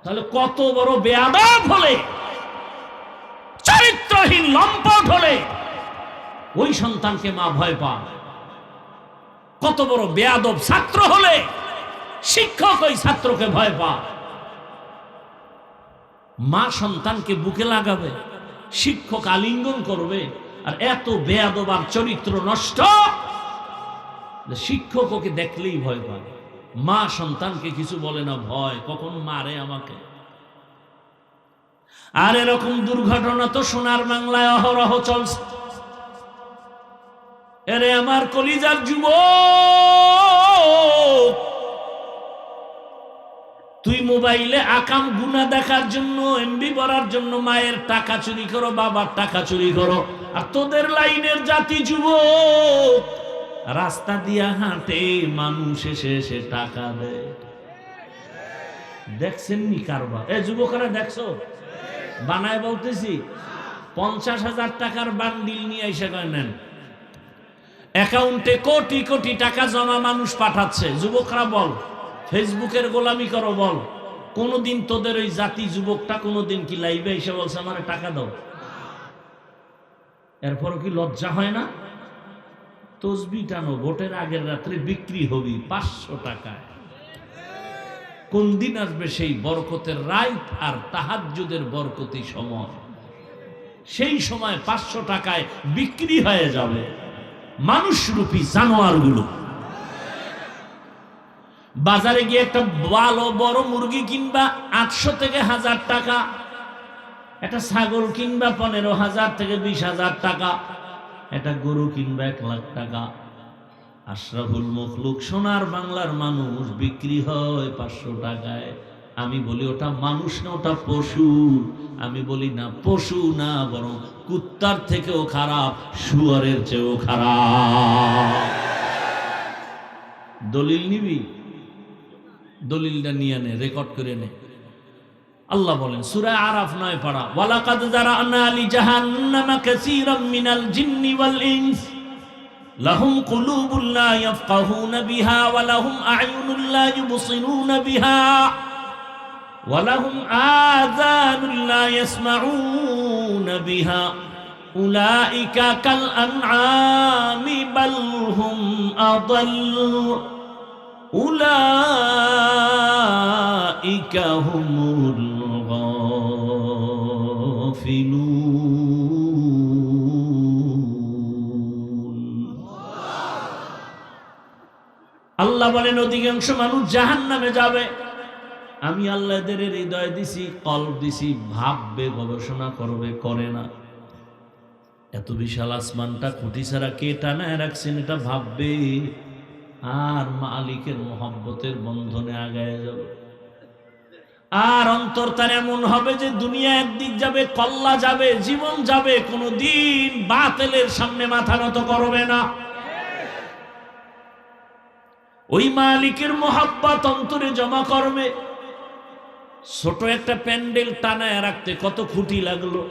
তাহলে কত বড় বেয়াদব হলে, চরিত্রহীন লম্পট হলে ওই সন্তানকে মা ভয় পায়। কত বড় বেয়াদব ছাত্র হলে শিক্ষক ওই ছাত্রকে ভয় পায়। মা সন্তানকে বুকে লাগাবে, শিক্ষক আলিঙ্গন করবে, আর এত বেয়াদব আর চরিত্র নষ্ট, শিক্ষক ওকে দেখলেই ভয় পায়। মা সন্তানকে কিছু বলে না, ভয়, কখন মারে আমাকে। আর এরকম দুর্ঘটনা তো সোনার বাংলায় অহরহ চলছে। এরে আমার কলিজার যুবক, তুই মোবাইলে আকাম গুনাহ দেখার জন্য, এমবি করার জন্য মায়ের টাকা চুরি করো, বাবার টাকা চুরি করো, আর তোদের লাইনের জাতি যুবক রাস্তা দিয়া হাঁটে, মানুষ এসে এসে টাকা দেয়। দেখছেন নি কারবার? এ যুবকরা দেখছো? বানায় বলতেছি, 50,000 টাকার বান্ডিল নিয়ে এসে কয় নেন, অ্যাকাউন্টে কোটি কোটি টাকা জমা মানুষ পাঠাচ্ছে। যুবকরা বল, ফেসবুকের গোলামি করো বল, কোনদিন তোদের ওই জাতি যুবকটা কোনদিন কি লাইভে এসে বলছে আমার টাকা দাও? এরপরও কি লজ্জা হয় না? তসবি টানো, ভোটের আগের রাত্রে বিক্রি হবি 500 টাকায়। কোন দিন আসবে সেই বরকতের রাত আর তাহাজ্জুদের বরকতি সময়? সেই সময় 500 টাকায় বিক্রি হয়ে যাবে মানুষরূপী জানোয়ারগুলো। বাজারে গিয়ে একটা ভালো বড় মুরগি কিনবা 800 থেকে 1000 টাকা, একটা ছাগল কিনবা 15,000 থেকে 20,000 টাকা, একটা গরু কিনবা 1 লাখ টাকা। আশরাফুল মখলুক সোনার বাংলার মানুষ বিক্রি হয় 500 টাকায়। আমি বলি ওটা মানুষ না, ওটা পশু। আমি বলি না, পশু না, বরং কুত্তার থেকেও খারাপ, শুয়ারের চেয়েও খারাপ। দলিল নিবি? দলিলটা নিয়ে নে, রেকর্ড করে নে। আল্লাহ বলেন সূরা আরাফ 9 পারা, ওয়ালাকাদ যারানা লিজাহান্নামা কাসীরাম মিনাল জিন্নি ওয়াল ইনস লাহুম কুলুবুন লা ইয়াফকাহুনা বিহা ওয়া লাহুম আ'য়ুনুন লা ইউবসিরুনা বিহা ওয়া লাহুম আযানুন লা ইয়াসমাউনা বিহা উলাইকা কাল আনআমি বাল হুম আদাল্লু উলাইকা হুমুল গাফিলুন। আল্লাহ বলেন অধিকাংশ মানুষ জাহান্নামে যাবে। আমি আল্লাহ এদের হৃদয় দিছি, কলব দিছি, ভাববে, গবেষণা করবে, করে না। এত বিশাল আসমানটা খুঁটি ছাড়া কে টানায় রাখছেন এটা ভাববে, আর মালিকের মোহাব্বতের বন্ধনে আগায় যাবে। আর অন্তর তার এমন হবে যে দুনিয়া একদিক যাবে, কল্লা যাবে, জীবন যাবে, কোনদিন বাতিলের সামনে মাথা নত করবে না। ওই মালিকের মোহাব্বত অন্তরে জমা করবে। ছোট একটা প্যান্ডেল টানায় রাখতে কত খুঁটি লাগলো,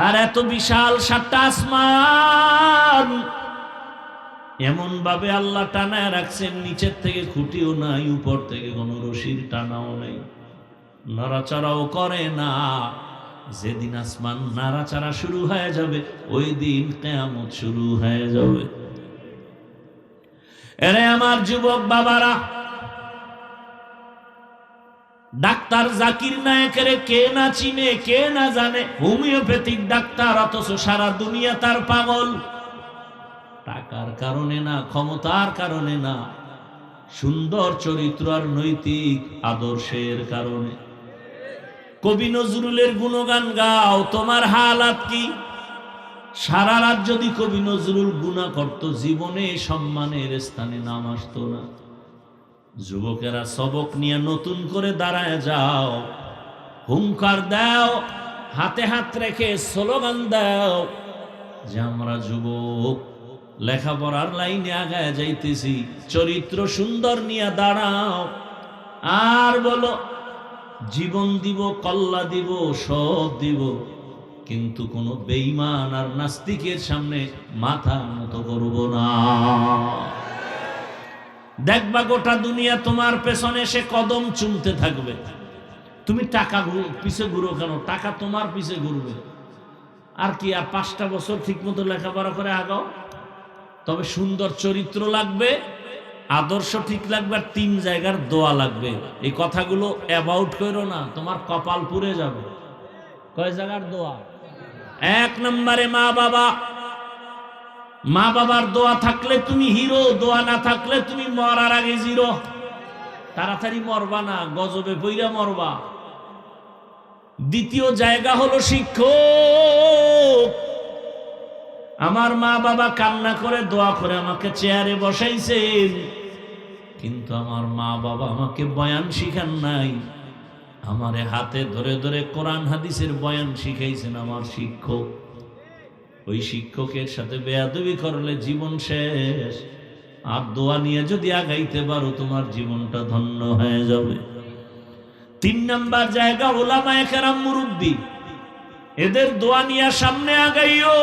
আর এত বিশাল 7টা আসমান এমন ভাবে আল্লাহ টানায় রাখছেন, নিচের থেকে খুঁটিও নাই, উপর থেকে কোনো রশির টানাও নাই। নড়াচড়াও করে না। যেদিন আসমান নাড়াচাড়া শুরু হয়ে যাবে ওই দিন কিয়ামত শুরু হয়ে যাবে। এরে আমার যুবক বাবারা, ডাক্তার জাকির নায়েকের কে না চিনে, কে না জানে? হোমিওপ্যাথিক ডাক্তার, অথচ সারা দুনিয়া তার পাগল। টাকার কারণে না, ক্ষমতার কারণে না, সুন্দর চরিত্র আর নৈতিক আদর্শের কারণে। কবি নজরুলের গুণগান গাও, তোমার হালাত কি? সারা রাত যদি কবি নজরুল গুনাহ করত, জীবনে সম্মানের স্থানে নাম আসতো না। যুবকেরা সবক নিয়ে নতুন করে দাঁড়ায় যাও, হুঙ্কার দাও, হাতে হাত রেখে স্লোগান দাও যে আমরা যুবক, লেখাপড়ার লাইনে আগায় যাইতেছি, চরিত্র সুন্দর নিয়ে দাঁড়াও। আর বলো জীবন দিব, কল্লা দিব, সব দিব, কিন্তু কোনো বেঈমান আর নাস্তিকের সামনে মাথা নত করব না। দেখবা গোটা দুনিয়া তোমার পেছনে এসে কদম চুমতে থাকবে। তুমি টাকা পিছে ঘুরো কেন? টাকা তোমার পিছে ঘুরবে। আর কি, আর 5টা বছর ঠিক মতো লেখাপড়া করে আগাও। তবে সুন্দর চরিত্র লাগবে, আদর্শ ঠিক লাগবে, আর 3 জায়গার দোয়া লাগবে। এই কথাগুলো অ্যাবাউট করো না, তোমার কপাল পুড়ে যাবে। কয় জায়গার দোয়া? 1 নম্বরে মা বাবা। মা বাবার দোয়া থাকলে তুমি হিরো, দোয়া না থাকলে তুমি মরার আগে জিরো। তাড়াতাড়ি মরবা না, গজবে পইরা মরবা। দ্বিতীয় জায়গা হলো শিক্ষক। আমার মা বাবা কান্না করে দোয়া করে আমাকে চেয়ারে বসাইছেন, কিন্তু আমার মা বাবা আমাকে বয়ান শিখান নাই। আমারে হাতে ধরে ধরে কোরআন হাদিসের বয়ান শিখাইছেন আমার শিক্ষক। ওই শিক্ষকের সাথে বেয়াদবি করলে জীবন শেষ। আর দোয়া নিয়ে যদি আগাইতে পারো তোমার জীবনটা ধন্য হয়ে যাবে। 3 নাম্বার জায়গা উলামায়ে কেরাম, মুরব্বী। এদের দোয়া নিয়ে সামনে আগাইও।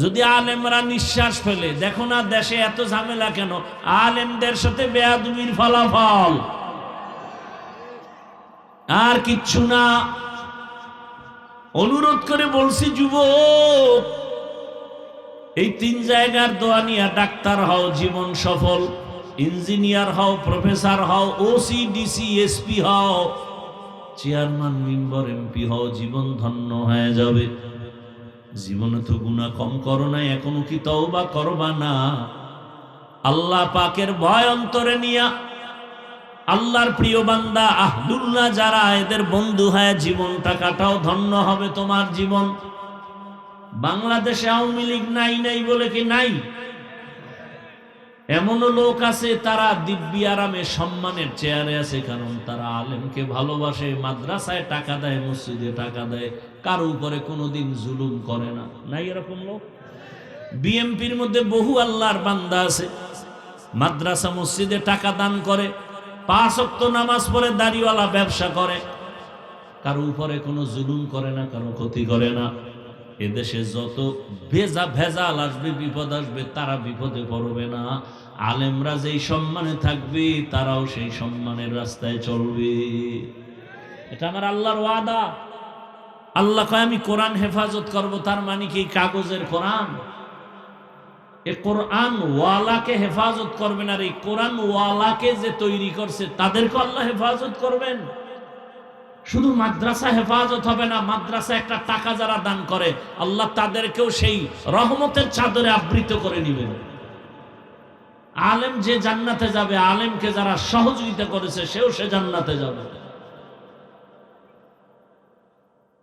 যদি আলেমরা নিঃশ্বাস ফেলে, দেখো না দেশে এত ঝামেলা কেন? আলেমদের সাথে বেয়াদবির ফলাফল, আর কিচ্ছু না। অনুরোধ করে বলছি যুবক, এই 3 জায়গার দোয়া নিয়ে ডাক্তার হও, জীবন সফল। ইঞ্জিনিয়ার হও, প্রফেসর হও, ওসি ডিসি এসপি হও, চেয়ারম্যান মেম্বার এমপি হও, জীবন ধন্য হয়ে যাবে। জীবনে তো গুনাহ কম করো নাই, এখনো কি তওবা করবা না? আল্লাহ পাকের ভয় অন্তরে নিয়া, আল্লাহর প্রিয় বান্দা আহলুল্লাহ যারা, এদের বন্ধু হয়ে জীবনটা কাটাও, ধন্য হবে তোমার জীবন। বাংলাদেশে আওয়ামী লীগ নাই নাই বলে কি নাই? এমনও লোক আছে তারা দিব্যি আরামে সম্মানের চেয়ারে আছে, কারণ তারা আলেমকে ভালোবাসে, মাদ্রাসায় টাকা দেয়, মসজিদে টাকা দেয়, কারো উপরে কোনোদিন জুলুম করে না। নাই এরকম লোক? বিএমপির মধ্যে বহু আল্লাহর বান্দা আছে, মাদ্রাসা মসজিদে টাকা দান করে, 5 ওয়াক্ত নামাজ পড়ে, দাড়িওয়ালা ব্যবসা করে, কারো উপরে কোনো জুলুম করে না, কারো ক্ষতি করে না। এদেশে যত ভেজাল আসবে, বিপদ আসবে, তারা বিপদে পড়বে না। আলেমরা যেই সম্মানে থাকবে, তারাও সেই সম্মানের রাস্তায় চলবে। এটা আমার আল্লাহর ওয়াদা। আল্লাহ কয় আমি কোরআন হেফাজত করব, তার মানে কি কাগজের কোরআন? এ কোরআন ওয়ালাকে হেফাজত করবেন, আর এই কোরআন ওয়ালাকে যে তৈরি করছে তাদেরকে আল্লাহ হেফাজত করবেন। শুধু মাদ্রাসা হেফাজত হবে না, মাদ্রাসা একটা টাকা যারা দান করে, আল্লাহ তাদেরকেও সেই রহমতের চাদরে আবৃত করে নেবেন। আলেম যে জান্নাতে যাবে, আলেমকে যারা সহযোগিতা করেছে সেও সে জান্নাতে যাবে।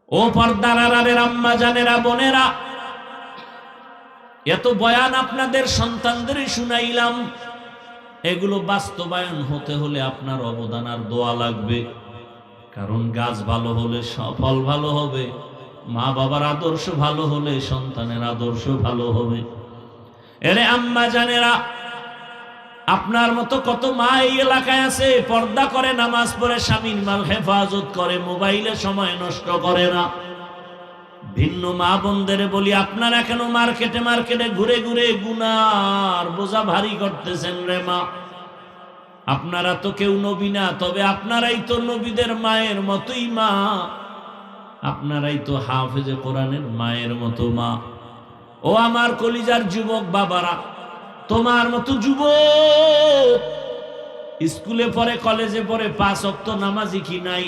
ও পর্দার আড়ালের আম্মা জানেরা, বোনেরা, এত বয়ান আপনাদের সন্তানদেরই শুনাইলাম। এগুলো বাস্তবায়ন হতে হলে আপনার অবদান আর দোয়া লাগবে। কারণ গাছ ভালো হলে ফল ভালো হবে, মা বাবার আদর্শ ভালো হলে সন্তানের আদর্শ ভালো হবে। এরে আম্মা জানেরা, আপনার মতো কত মা এই এলাকায় আছে, পর্দা করে, নামাজ পড়ে, স্বামীর মাল হেফাজত করে, মোবাইলে সময় নষ্ট করে না। ভিন্ন মা বোনদের বলি, আপনারা কেন মার্কেটে ঘুরে ঘুরে গুনার বোঝা ভারী করতেছেন রে মা? আপনারা তো কেউ নবী না, তবে আপনারাই তো নবীদের মায়ের মতোই মা, আপনারাই তো হাফেজে কোরআনের মায়ের মতো মা। ও আমার কলিজার যুবক বাবারা, তোমার মতো যুবক স্কুলে পড়ে, কলেজে পড়ে, 5 ওয়াক্ত নামাজি কি নাই?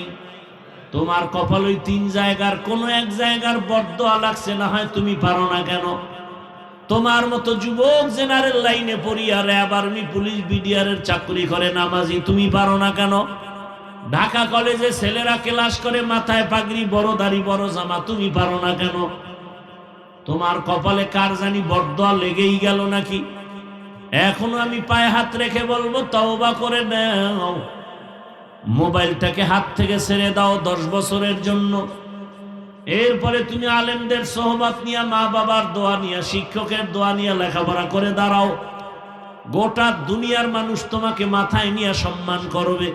তোমার কপাল ওই 3 জায়গার কোন এক জায়গার বদদোয়া লাগছে, না হয় তুমি পারো না কেন? তোমার মতো যুবক জেনারেল লাইনে পড়িয়া র্যাব, আর্মি, পুলিশ, বিডিআরের চাকরি করে নামাজি, তুমি পারো না কেন? ঢাকা কলেজে ছেলেরা ক্লাস করে, মাথায় পাগড়ি, বড় দাড়ি, বড় জামা, তুমি পারো না কেন? তোমার কপালে কার জানি বদদোয়া লেগেই গেল নাকি? এখনো আমি পায়ে হাত রেখে বলবো, তওবা করে নাও, মোবাইলটাকে হাত থেকে ছেড়ে দাও 10 বছরের জন্য। এরপরে তুমি আলেমদের সোহবত নিয়ে, মা বাবার দোয়া নিয়ে, শিক্ষকের দোয়া নিয়ে লেখাপড়া করে দাঁড়াও। গোটা দুনিয়ার মানুষ তোমাকে মাথায় নিয়ে সম্মান করবে।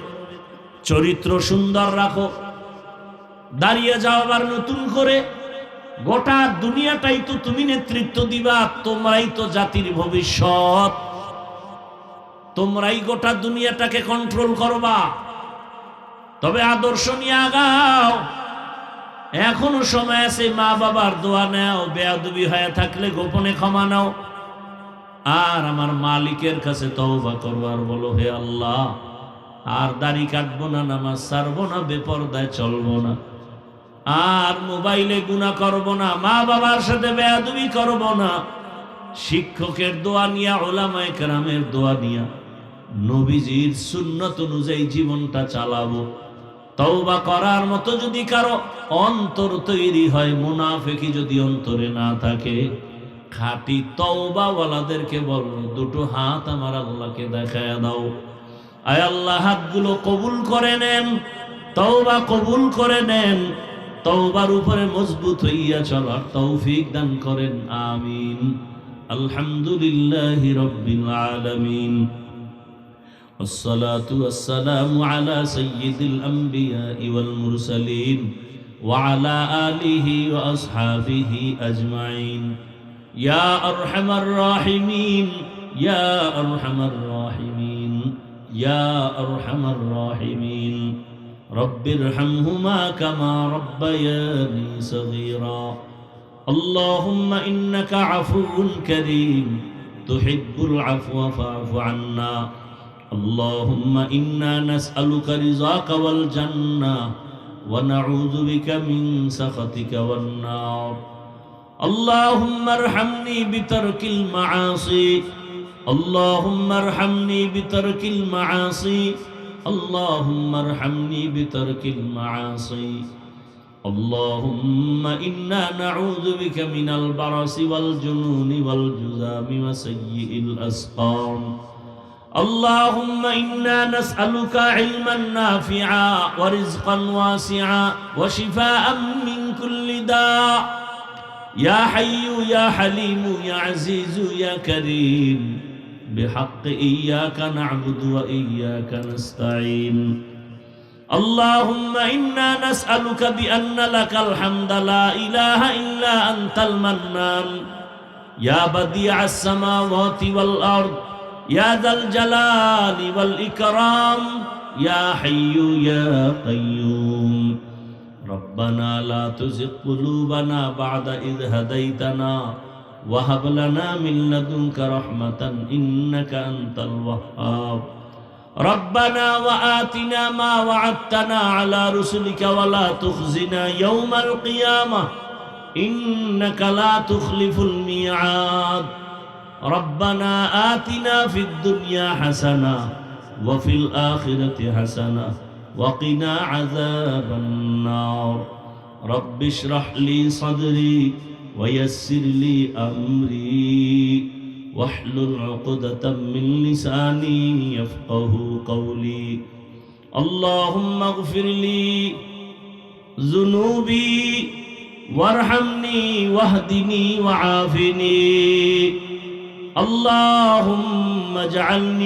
চরিত্র সুন্দর রাখো, দাঁড়িয়ে যাও আবার নতুন করে। গোটা দুনিয়াটাই তো তুমি নেতৃত্ব দিবা, তোমরাই তো জাতির ভবিষ্যৎ, তোমরাই গোটা দুনিয়াটাকে কন্ট্রোল করবা। তবে আদর্শ নিয়ে আগাও, এখনো সময় আছে। মা বাবার দোয়া নাও, বেয়াদবি হয়ে থাকলে গোপনে ক্ষমা নাও, আর আমার মালিকের কাছে তওবা করো, আর বলো, হে আল্লাহ, আর দাড়ি কাটবো না, নামাজ ছাড়বো না, বেপরদায় চলবো না, আর মোবাইলে গুনাহ করবো না, মা বাবার সাথে বেয়াদবি করবো না, শিক্ষকের দোয়া নিয়া, উলামায়ে কেরামের দোয়া নিয়া, নবীজির সুন্নত অনুযায়ী জীবনটা চালাবো। তওবা করার মতো যদি কারো অন্তর তৈরি হয়, মুনাফিকি যদি অন্তরে না থাকে, খাঁটি তওবাওয়ালাদেরকে বলবো, 2টো হাত আমার আল্লাহকে দেখায় দাও। আয় আল্লাহ, হাতগুলো কবুল করে নেন, তওবা কবুল করে নেন, তওবার উপরে মজবুত হইয়া চলার তৌফিক দান করেন, আমিন। আলহামদুলিল্লাহি রাব্বিল আলামিন, والصلاة والسلام على سيد الأنبياء والمرسلين وعلى آله وأصحابه أجمعين يا أرحم الراحمين يا أرحم الراحمين يا أرحم الراحمين رب ارحمهما كما ربياني صغيرا اللهم إنك عفو كريم تحب العفو فاعف عنا اللهم إنا نسألك رضاك والجنة ونعوذ بك من سخطك والنار اللهم ارحمني بترك المعاصي اللهم ارحمني بترك المعاصي اللهم ارحمني بترك المعاصي اللهم إنا نعوذ بك من البرص والجنون والجذام وسيء الأسقام اللهم إنا نسألك علما نافعا ورزقا واسعا وشفاء من كل داء يا حي يا حليم يا عزيز يا كريم بحق إياك نعبد وإياك نستعين اللهم إنا نسألك بأن لك الحمد لا إله إلا أنت المنان يا بديع السماوات والأرض يا ذا الجلال والإكرام يا حي يا قيوم ربنا لا تزغ قلوبنا بعد إذ هديتنا وهب لنا من لدنك رحمة إنك أنت الوهاب ربنا وآتنا ما وعدتنا على رسلك ولا تخزنا يوم القيامة إنك لا تخلف الميعاد ربنا آتنا في الدنيا حسنة وفي الآخرة حسنة وقنا عذاب النار رب اشرح لي صدري ويسر لي أمري واحلل عقدة من لساني يفقه قولي اللهم اغفر لي ذنوبي وارحمني واهدني وعافني اللهم اجعلني